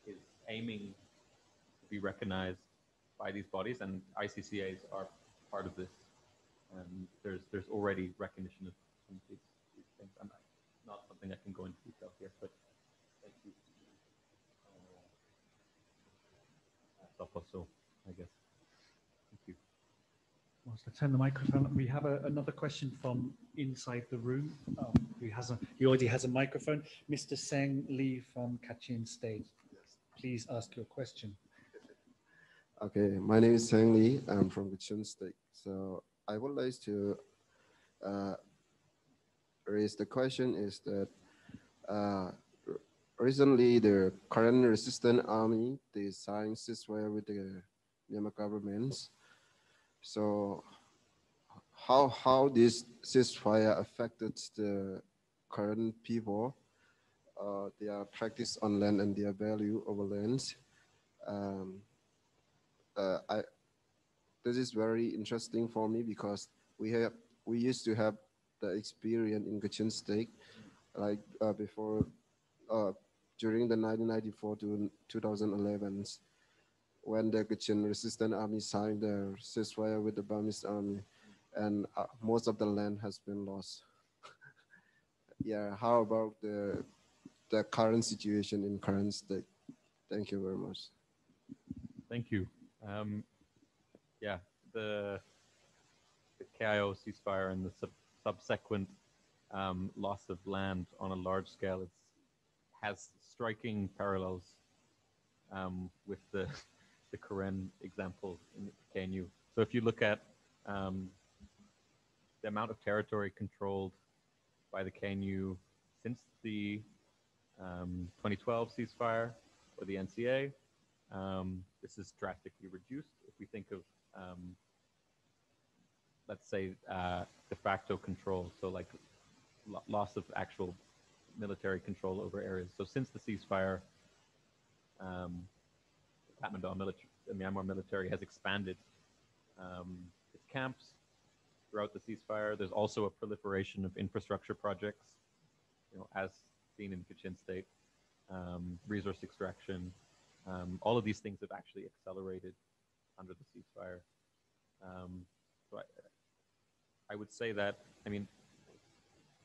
is aiming to be recognized by these bodies, and ICCAs are part of this. There's already recognition of some of these things. Not something I can go into detail here, but thank you. Also, I guess. Thank you. Whilst I turn the microphone, we have another question from inside the room. Oh, he already has a microphone. Mr. Seng Lee from Kachin State. Please ask your question. Okay, my name is Seng Lee. I'm from Kachin State. So I would like to raise the question is that recently the current resistant army, they signed ceasefire with the Myanmar governments. So how this ceasefire affected the current people, their practice on land and their value over lands. This is very interesting for me because we used to have the experience in Kachin State, like before, during the 1994 to 2011, when the Kachin resistance army signed the ceasefire with the Burmese army, and most of the land has been lost. Yeah, how about the current situation in current state? Thank you very much. Thank you. Yeah, the KIO ceasefire and the subsequent loss of land on a large scale has striking parallels with the Karen example in KNU. So if you look at the amount of territory controlled by the KNU since the 2012 ceasefire or the NCA, this is drastically reduced. If we think of, let's say, de facto control, so like loss of actual military control over areas. So since the ceasefire, the Myanmar military has expanded its camps throughout the ceasefire. There's also a proliferation of infrastructure projects, as seen in Kachin State, resource extraction. All of these things have actually accelerated under the ceasefire. So I would say that, I mean,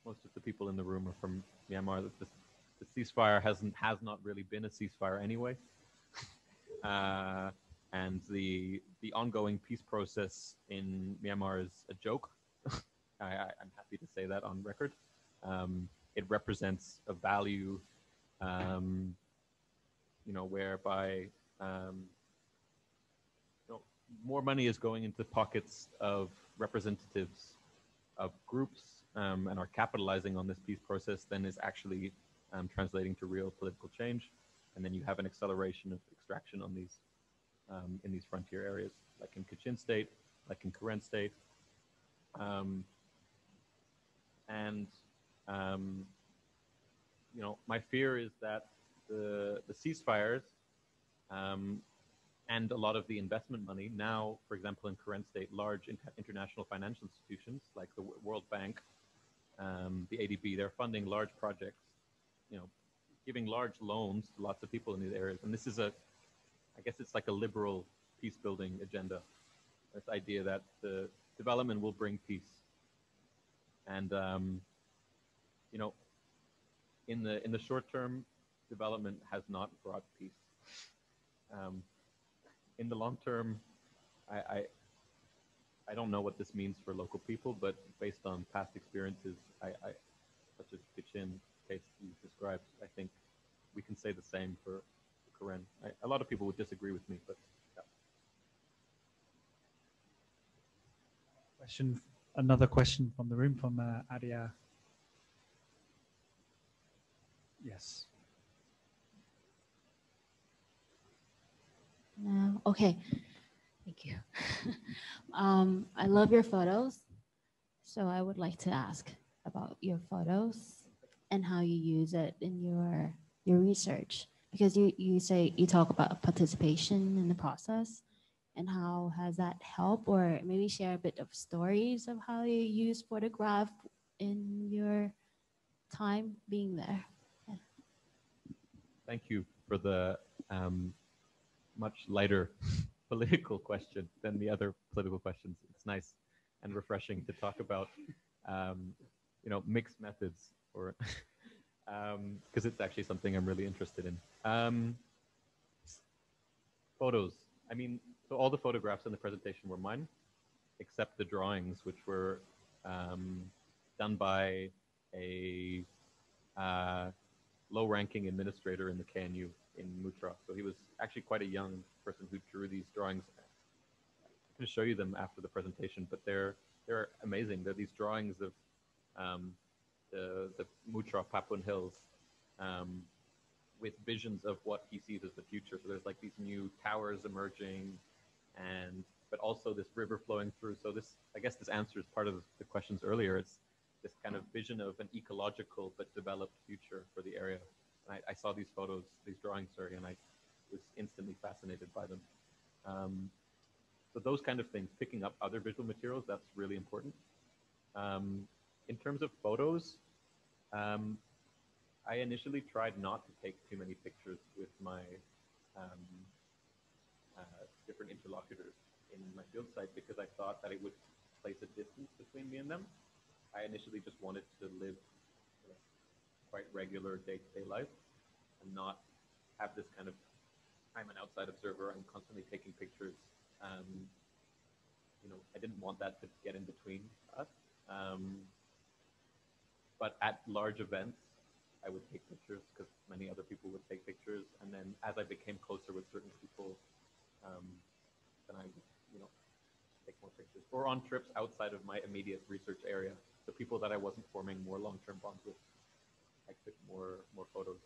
most of the people in the room are from Myanmar. The ceasefire has not really been a ceasefire anyway. And the ongoing peace process in Myanmar is a joke. I'm happy to say that on record. It represents a value, whereby more money is going into pockets of representatives of groups and are capitalizing on this peace process than is actually translating to real political change. And then you have an acceleration of extraction on these in these frontier areas, like in Kachin State, like in Karen State. My fear is that the ceasefires and a lot of the investment money now, for example, in Karen State, large international financial institutions like the World Bank, the ADB, they're funding large projects, giving large loans to lots of people in these areas. And this is I guess it's like a liberal peace building agenda. This idea that the development will bring peace. And, in the short term, development has not brought peace. In the long term, I don't know what this means for local people, but based on past experiences, such as Kachin case you described, I think we can say the same for Karen. A lot of people would disagree with me, but yeah. Another question from the room from Adia. Yes. No. Okay. Thank you. I love your photos. So I would like to ask about your photos and how you use it in your research, because you talk about participation in the process, and how has that helped, or maybe share a bit of stories of how you use photograph in your time being there. Yeah. Thank you for the much lighter political question than the other political questions. It's nice and refreshing to talk about, mixed methods, or because it's actually something I'm really interested in. Photos. I mean, so all the photographs in the presentation were mine, except the drawings, which were done by a low-ranking administrator in the KNU in Mutra. So he was actually quite a young person who drew these drawings. I'm going to show you them after the presentation, but they're amazing. They're these drawings of the Mutra Hpapun Hills with visions of what he sees as the future. So there's like these new towers emerging, but also this river flowing through. So I guess this answers part of the questions earlier. It's this kind of vision of an ecological but developed future for the area. And I saw these drawings, and I was instantly fascinated by them. So those kind of things, picking up other visual materials, that's really important. In terms of photos, I initially tried not to take too many pictures with my different interlocutors in my field site because I thought that it would place a distance between me and them. I initially just wanted to live quite regular day-to-day life and not have this kind of I'm an outside observer. I'm constantly taking pictures. I didn't want that to get in between us. But at large events, I would take pictures because many other people would take pictures. And then as I became closer with certain people, then I would, take more pictures. Or on trips outside of my immediate research area, the people that I wasn't forming more long-term bonds with, I took more photos.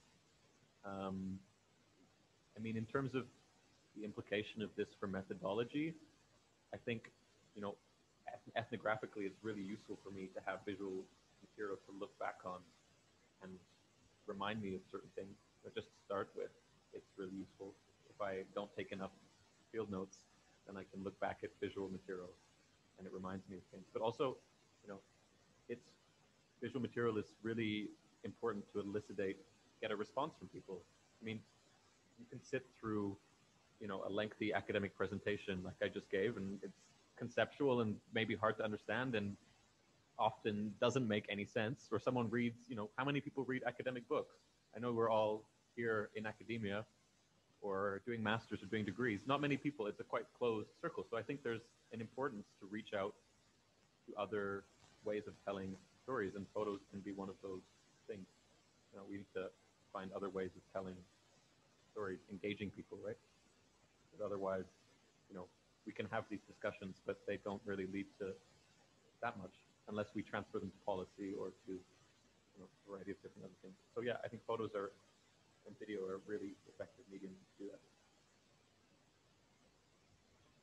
In terms of the implication of this for methodology, I think, ethnographically, it's really useful for me to have visual material to look back on and remind me of certain things. But just to start with, it's really useful. If I don't take enough field notes, then I can look back at visual material and it reminds me of things. But also, it's visual material is really important to get a response from people. You can sit through, a lengthy academic presentation like I just gave, and it's conceptual and maybe hard to understand and often doesn't make any sense. Or someone reads, how many people read academic books? I know we're all here in academia or doing masters or doing degrees. Not many people. It's a quite closed circle. So I think there's an importance to reach out to other ways of telling stories, and photos can be one of those things. We need to find other ways of telling stories, engaging people, right? But otherwise, we can have these discussions, but they don't really lead to that much unless we transfer them to policy or to a variety of different other things. So yeah, I think photos and video are really effective mediums to do that.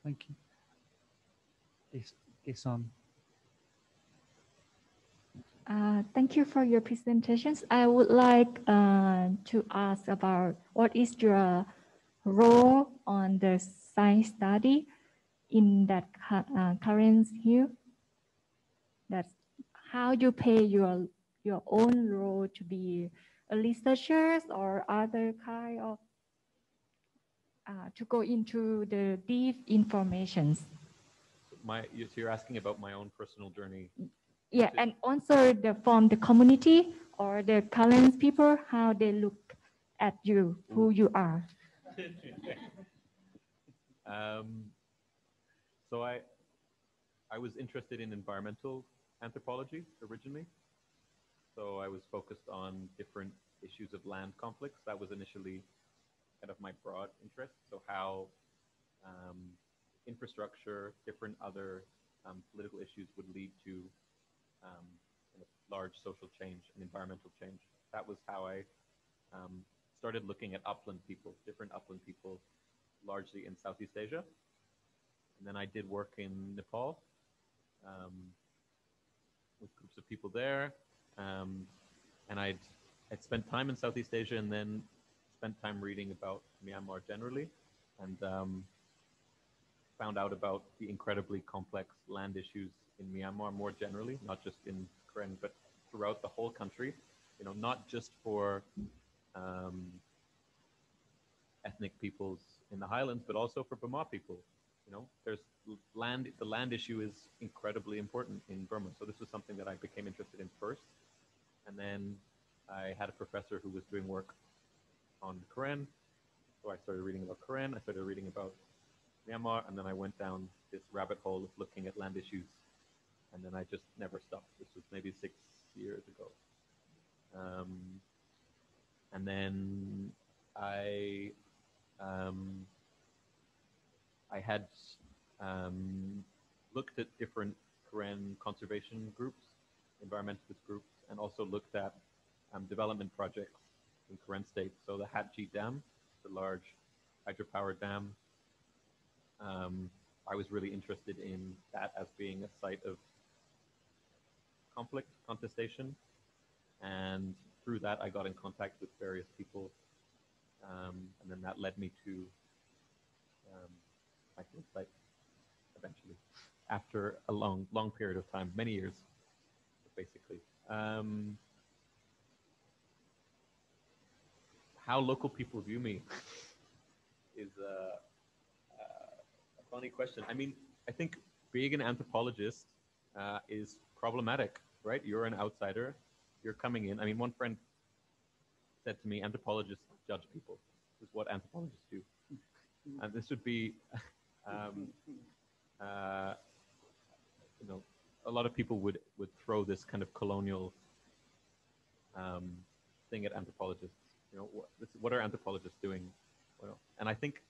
Thank you. Jason. Thank you for your presentations. I would like to ask about what is your role on the science study in that current here? That's how you play your own role to be a researcher or other kind of to go into the deep informations. So you're asking about my own personal journey. Yeah, and also from the community or the current people, how they look at you, who you are. So I was interested in environmental anthropology originally. So I was focused on different issues of land conflicts. That was initially kind of my broad interest. So how infrastructure, different other political issues would lead to large social change and environmental change. That was how I started looking at upland people, different upland people, largely in Southeast Asia. And then I did work in Nepal with groups of people there. And I'd spent time in Southeast Asia and then spent time reading about Myanmar generally, and found out about the incredibly complex land issues in Myanmar more generally, not just in Karen, but throughout the whole country, not just for ethnic peoples in the highlands, but also for Burma people. There's the land issue is incredibly important in Burma. So this was something that I became interested in first. And then I had a professor who was doing work on Karen. So I started reading about Karen. I started reading about Myanmar. And then I went down this rabbit hole of looking at land issues. And then I just never stopped. This was maybe 6 years ago. And then I had looked at different Karen conservation groups, environmentalist groups, and also looked at development projects in Karen state. So the Hatji Dam, the large hydropower dam, I was really interested in that as being a site of conflict, contestation, and through that I got in contact with various people, and then that led me to my field site eventually, after a long period of time, many years, basically. How local people view me is Funny question. I mean, I think being an anthropologist is problematic, right? You're an outsider. You're coming in. I mean, one friend said to me, anthropologists judge people. This is what anthropologists do. And this would be, you know, a lot of people would throw this kind of colonial thing at anthropologists. You know, what are anthropologists doing? Well, and I think,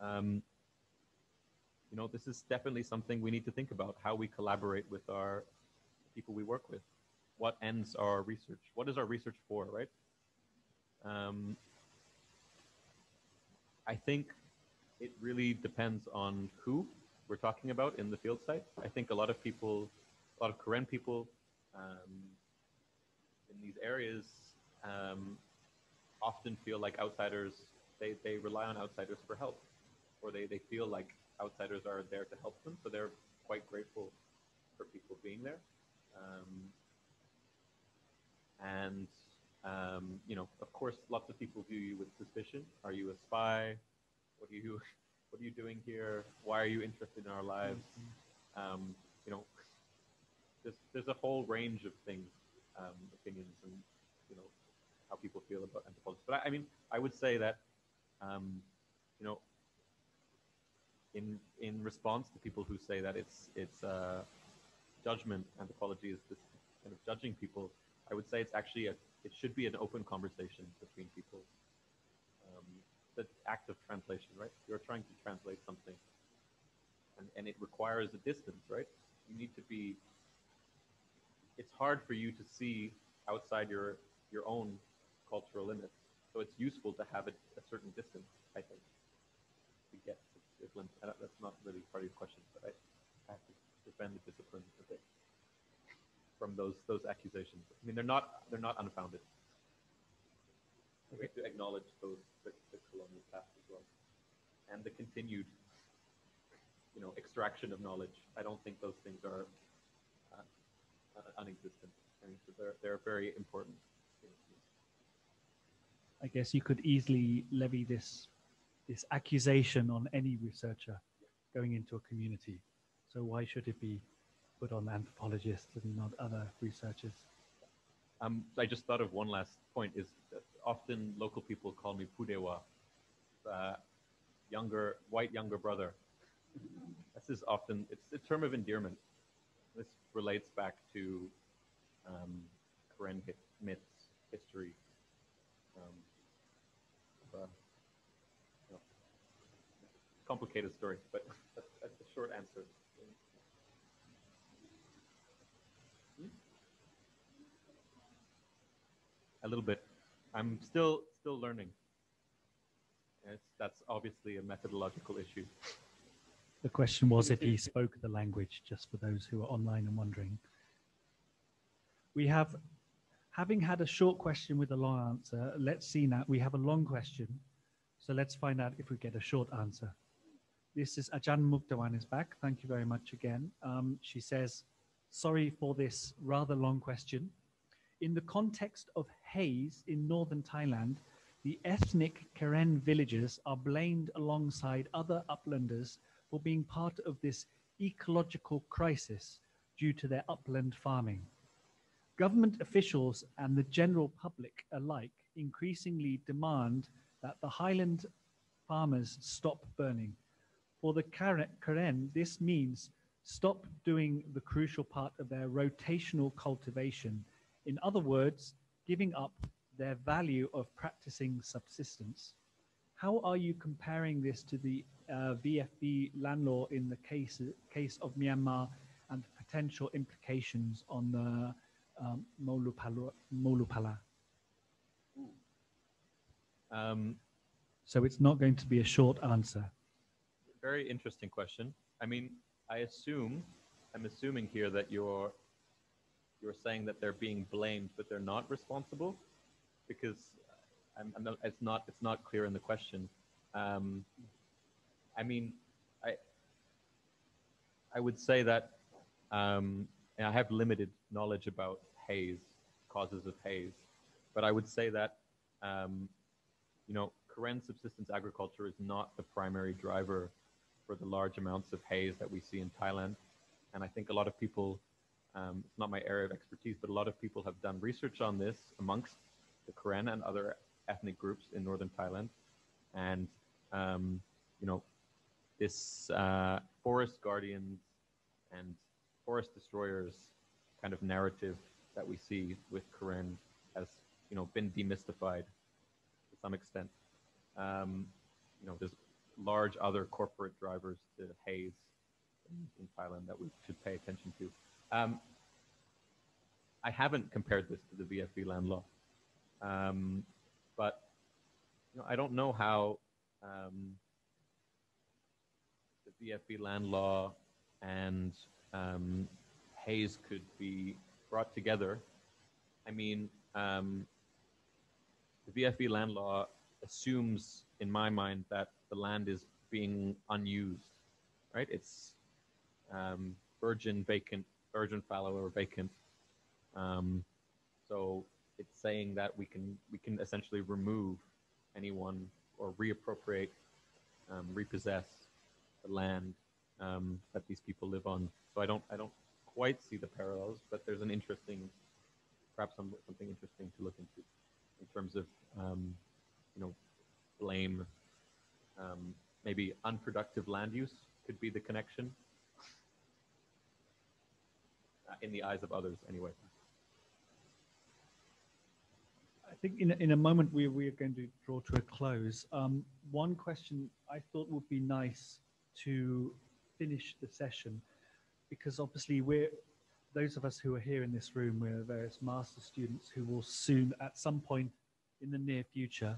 you know, this is definitely something we need to think about, how we collaborate with our people we work with. What ends our research? What is our research for, right? I think it really depends on who we're talking about in the field site. I think a lot of people, a lot of Karen people in these areas often feel like outsiders, they rely on outsiders for help, or they feel like outsiders are there to help them, so they're quite grateful for people being there. You know, of course, lots of people view you with suspicion. Are you a spy? What are you doing here? Why are you interested in our lives? You know, there's a whole range of things, opinions, and you know how people feel about anthropology. But I mean, I would say that you know, in response to people who say that it's judgment, anthropology is this kind of judging people, I would say it's actually it should be an open conversation between people. The act of translation, right? You're trying to translate something, and it requires a distance, right? You need to be. It's hard for you to see outside your own cultural limits, so it's useful to have a certain distance, I think, to get to limits. That's not really part of your question, but I have to defend the discipline a bit from those accusations. I mean, they're not unfounded. We have to acknowledge the colonial past as well, and the continued, you know, extraction of knowledge. I don't think those things are unexistent. I mean, so they're very important. I guess you could easily levy this accusation on any researcher going into a community. So why should it be put on anthropologists and not other researchers? I just thought of one last point, is that often local people call me Pudewa, white younger brother. This is often, it's a term of endearment. This relates back to Karen myths, history. You know, complicated story, but that's a short answer. A little bit. I'm still learning. That's obviously a methodological issue. The question was if he spoke the language, just for those who are online and wondering. We have, having had a short question with a long answer, let's see now, we have a long question. So let's find out if we get a short answer. This is Ajahn Mukdawan is back. Thank you very much again. She says, sorry for this rather long question. In the context of haze in northern Thailand, the ethnic Karen villagers are blamed alongside other uplanders for being part of this ecological crisis due to their upland farming. Government officials and the general public alike increasingly demand that the highland farmers stop burning. For the Karen, this means stop doing the crucial part of their rotational cultivation. In other words, giving up their value of practicing subsistence. How are you comparing this to the VFB land law in the case of Myanmar and the potential implications on the Molupala? So it's not going to be a short answer. Very interesting question. I mean, I'm assuming here that you're saying that they're being blamed, but they're not responsible, because it's not clear in the question. I mean, I would say that I have limited knowledge about haze, causes of haze, but I would say that you know, Karen subsistence agriculture is not the primary driver for the large amounts of haze that we see in Thailand. And I think a lot of people, it's not my area of expertise, but a lot of people have done research on this amongst the Karen and other ethnic groups in northern Thailand. And, you know, this forest guardians and forest destroyers kind of narrative that we see with Karen has, you know, been demystified to some extent. You know, there's large other corporate drivers to haze in Thailand that we should pay attention to. I haven't compared this to the VFV land law, but you know, I don't know how the VFV land law and haze could be brought together. I mean, the VFV land law assumes, in my mind, that the land is being unused, right? It's virgin, vacant, virgin, fallow, or vacant. So it's saying that we can essentially remove anyone or reappropriate, repossess the land that these people live on. So I don't quite see the parallels, but there's an interesting, perhaps something interesting to look into in terms of you know, blame. Maybe unproductive land use could be the connection in the eyes of others, anyway. I think in a moment we are going to draw to a close. One question I thought would be nice to finish the session, because obviously those of us who are here in this room, we're various master students who will soon, at some point in the near future,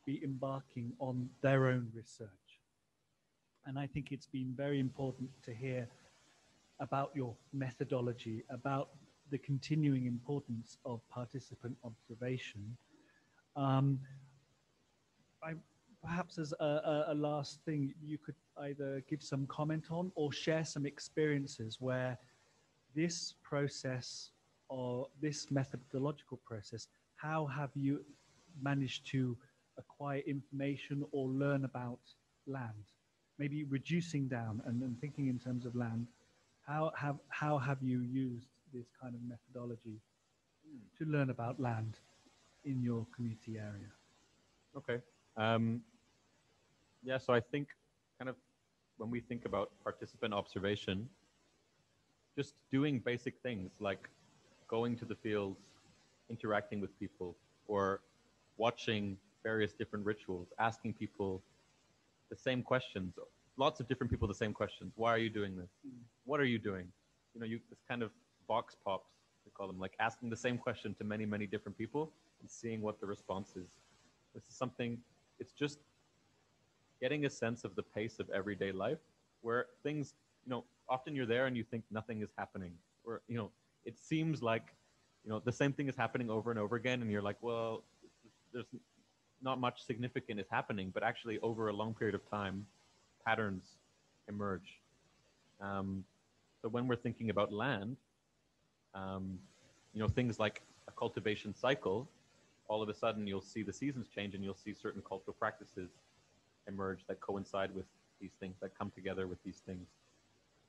be embarking on their own research. And I think it's been very important to hear about your methodology, about the continuing importance of participant observation. Perhaps as a last thing, you could either give some comment on or share some experiences where this process or this methodological process, how have you managed to acquire information or learn about land? Maybe reducing down and thinking in terms of land. How have you used this kind of methodology to learn about land in your community area? Okay. Yeah, so I think kind of when we think about participant observation, just doing basic things like going to the fields, interacting with people, or watching various different rituals, asking people the same questions, lots of different people the same questions. Why are you doing this? What are you doing? You know, this kind of box pops, we call them, like asking the same question to many, many different people and seeing what the response is. This is something, it's just getting a sense of the pace of everyday life where things, you know, often you're there and you think nothing is happening, or, you know, it seems like, you know, the same thing is happening over and over again, and you're like, well, there's not much significant is happening, but actually over a long period of time, patterns emerge. So when we're thinking about land, you know, things like a cultivation cycle, all of a sudden you'll see the seasons change and you'll see certain cultural practices emerge that coincide with these things, that come together with these things.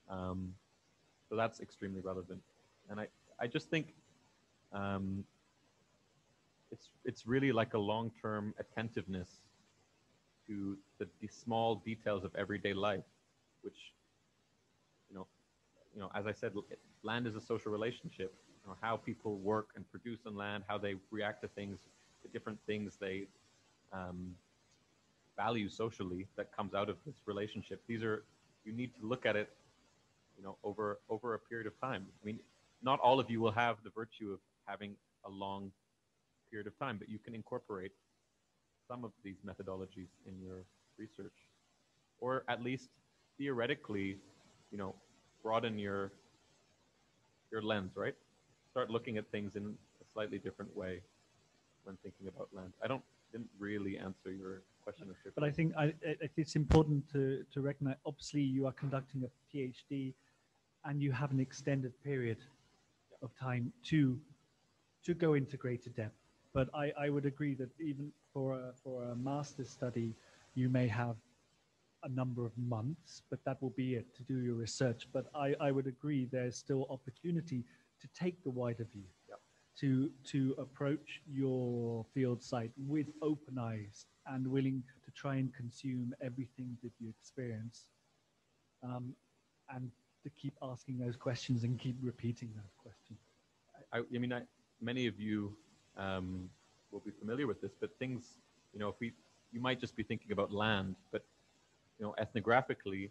So that's extremely relevant. And I just think it's really like a long-term attentiveness to the small details of everyday life, which, you know, as I said, land is a social relationship. You know, how people work and produce on land, how they react to things, the different things they value socially that comes out of this relationship. These are, you need to look at it, you know, over a period of time. I mean, not all of you will have the virtue of having a long period of time, but you can incorporate some of these methodologies in your research, or at least theoretically, you know, broaden your lens, right? Start looking at things in a slightly different way when thinking about land. Didn't really answer your question. But I think it's important to recognize, obviously you are conducting a PhD and you have an extended period of time to go into greater depth. But I would agree that even for a master's study, you may have a number of months, but that will be it to do your research. But I would agree there's still opportunity to take the wider view, to approach your field site with open eyes and willing to try and consume everything that you experience, and to keep asking those questions and keep repeating those questions. I mean, many of you will be familiar with this, but things, you know, you might just be thinking about land, but, you know, ethnographically,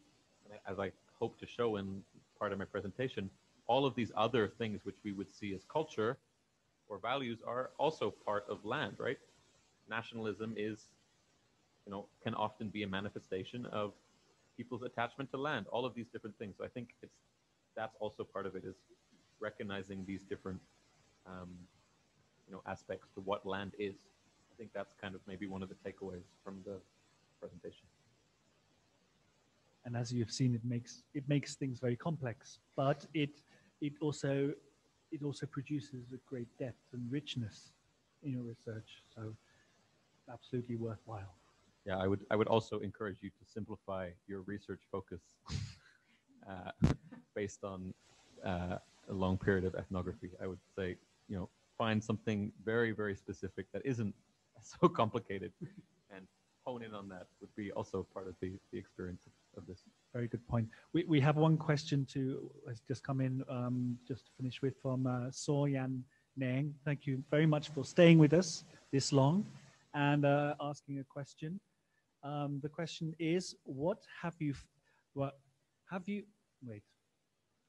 as I hope to show in part of my presentation, all of these other things which we would see as culture or values are also part of land, right? Nationalism is, you know, can often be a manifestation of people's attachment to land, all of these different things. So I think that's also part of it, is recognizing these different you know, aspects to what land is. I think that's kind of maybe one of the takeaways from the presentation. And as you've seen, it makes things very complex, but it also produces a great depth and richness in your research. So absolutely worthwhile. Yeah, I would also encourage you to simplify your research focus based on a long period of ethnography. I would say, you know, find something very, very specific that isn't so complicated and hone in on that would be also part of the experience of this. Very good point. We have one question has just come in, just to finish with, from So Yan Nang. Thank you very much for staying with us this long and asking a question. The question is, wait,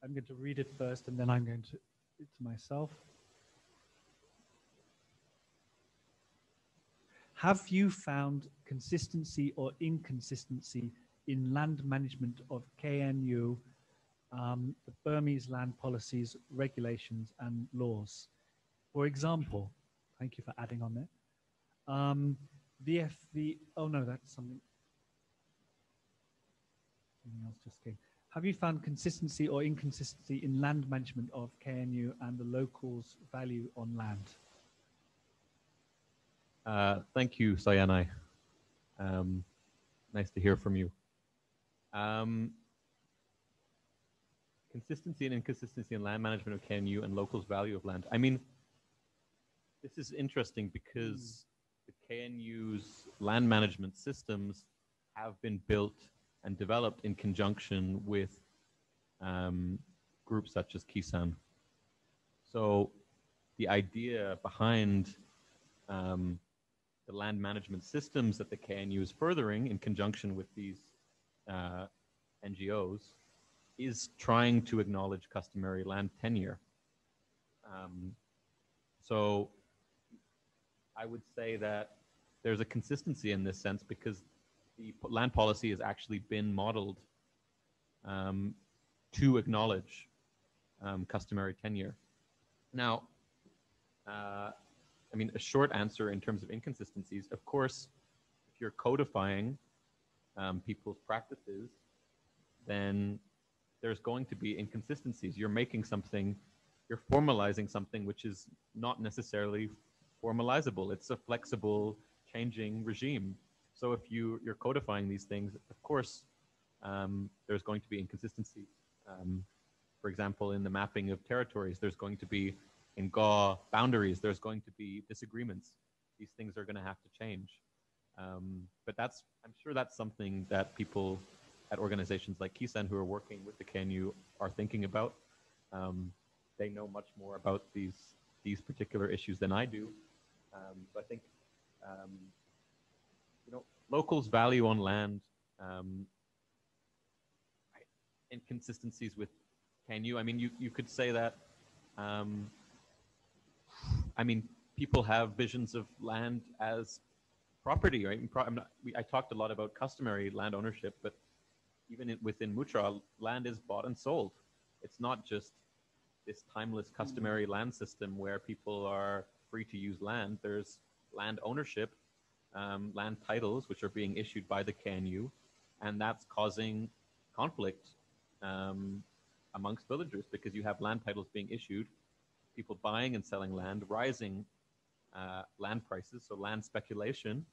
I'm going to read it first and then I'm going to it to myself. Have you found consistency or inconsistency in land management of KNU, the Burmese land policies, regulations, and laws? For example, thank you for adding on there. Oh no, that's something else just came. Have you found consistency or inconsistency in land management of KNU and the locals' value on land? Thank you, Sayanai. Nice to hear from you. Consistency and inconsistency in land management of KNU and locals' value of land. I mean, this is interesting because the KNU's land management systems have been built and developed in conjunction with groups such as Kisan. So the idea behind the land management systems that the KNU is furthering in conjunction with these NGOs is trying to acknowledge customary land tenure. So I would say that there's a consistency in this sense because the land policy has actually been modeled to acknowledge customary tenure. Now, I mean, a short answer in terms of inconsistencies, of course, if you're codifying people's practices, then there's going to be inconsistencies. You're making something, you're formalizing something which is not necessarily formalizable. It's a flexible, changing regime. So if you're codifying these things, of course, there's going to be inconsistencies. For example, in the mapping of territories, there's going to be, in GAW boundaries, there's going to be disagreements. These things are going to have to change. But I'm sure that's something that people at organizations like Kisan who are working with the KNU are thinking about. They know much more about these particular issues than I do. So I think, you know, locals' value on land, inconsistencies with KNU. I mean, you could say that, I mean, people have visions of land as property, right? I talked a lot about customary land ownership, but even within Mutra, land is bought and sold. It's not just this timeless customary land system where people are free to use land. There's land ownership, land titles, which are being issued by the KNU, and that's causing conflict amongst villagers because you have land titles being issued, people buying and selling land, rising land prices, so land speculation.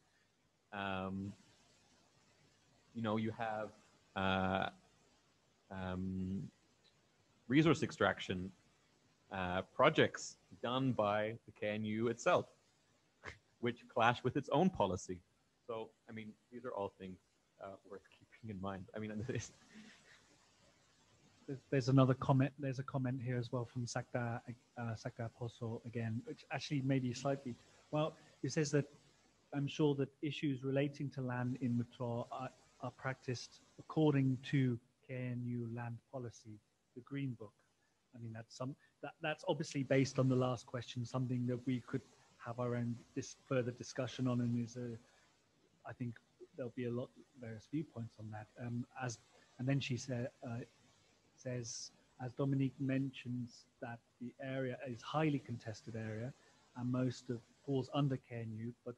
you know, you have um, resource extraction projects done by the KNU itself, which clash with its own policy. So, I mean, these are all things worth keeping in mind. I mean, there's another comment. There's a comment here as well from Sakta Poso again, which actually maybe slightly, well, it says that I'm sure that issues relating to land in Mutro are practiced according to KNU land policy, the Green Book. I mean, that's obviously based on the last question, something that we could have our own further discussion on, and I think there'll be various viewpoints on that. And then she says, as Dominique mentions, that the area is highly contested area, and falls under KNU, but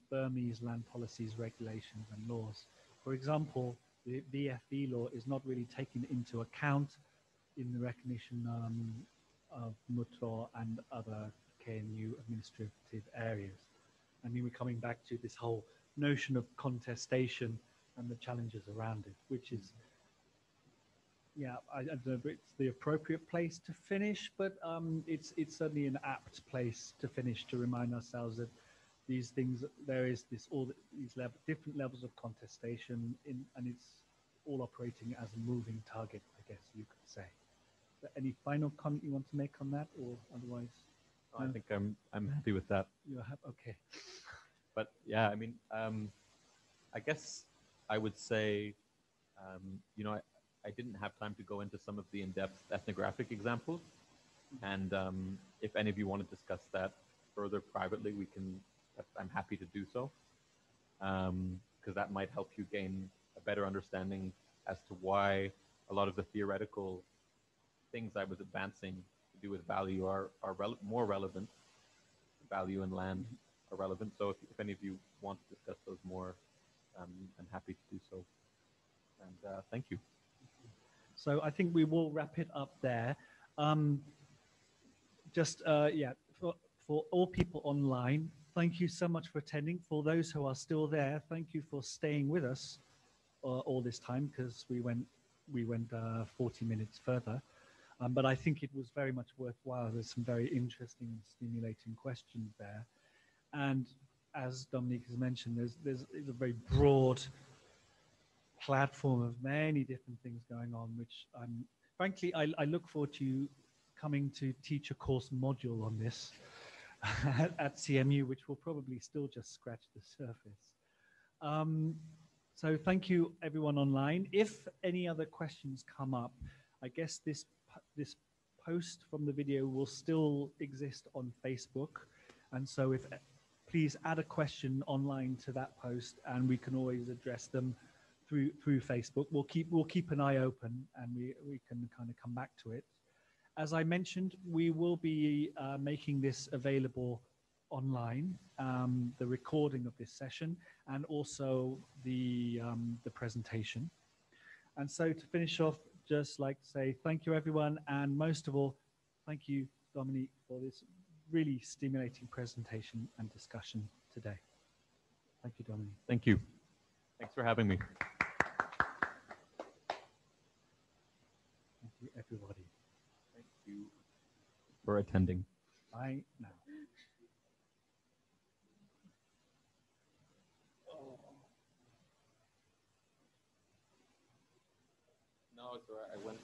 Burmese land policies, regulations, and laws. For example, the VFV law is not really taken into account in the recognition of Mutro and other KNU administrative areas. I mean, we're coming back to this whole notion of contestation and the challenges around it, which is, yeah, I don't know if it's the appropriate place to finish, but it's certainly an apt place to finish, to remind ourselves that these things, there is different levels of contestation and it's all operating as a moving target, I guess you could say. Any final comment you want to make on that, or otherwise? I think I'm happy with that. You're happy, okay. But yeah, I mean, I guess I would say, you know, I didn't have time to go into some of the in-depth ethnographic examples, and if any of you want to discuss that further privately, I'm happy to do so, because that might help you gain a better understanding as to why a lot of the theoretical things I was advancing to do with value are more relevant. Value and land are relevant. So if any of you want to discuss those more, I'm happy to do so. And thank you. So I think we will wrap it up there. Yeah, for all people online, thank you so much for attending. For those who are still there, thank you for staying with us all this time, because we went 40 minutes further. But I think it was very much worthwhile. There's some very interesting and stimulating questions there. And as Dominique has mentioned, there's a very broad platform of many different things going on, which frankly, I look forward to you coming to teach a course module on this at CMU, which will probably still just scratch the surface. So thank you everyone online. If any other questions come up, I guess this post from the video will still exist on Facebook. And so please add a question online to that post, and we can always address them through Facebook. We'll keep an eye open, and we can kind of come back to it. As I mentioned, we will be making this available online, the recording of this session, and also the presentation. And so to finish off, just like to say thank you everyone, and most of all, thank you Dominique for this really stimulating presentation and discussion today. Thank you, Dominique. Thank you. Thanks for having me. Thank you everybody. Thank you for attending. Bye now. No, it's all right. I went.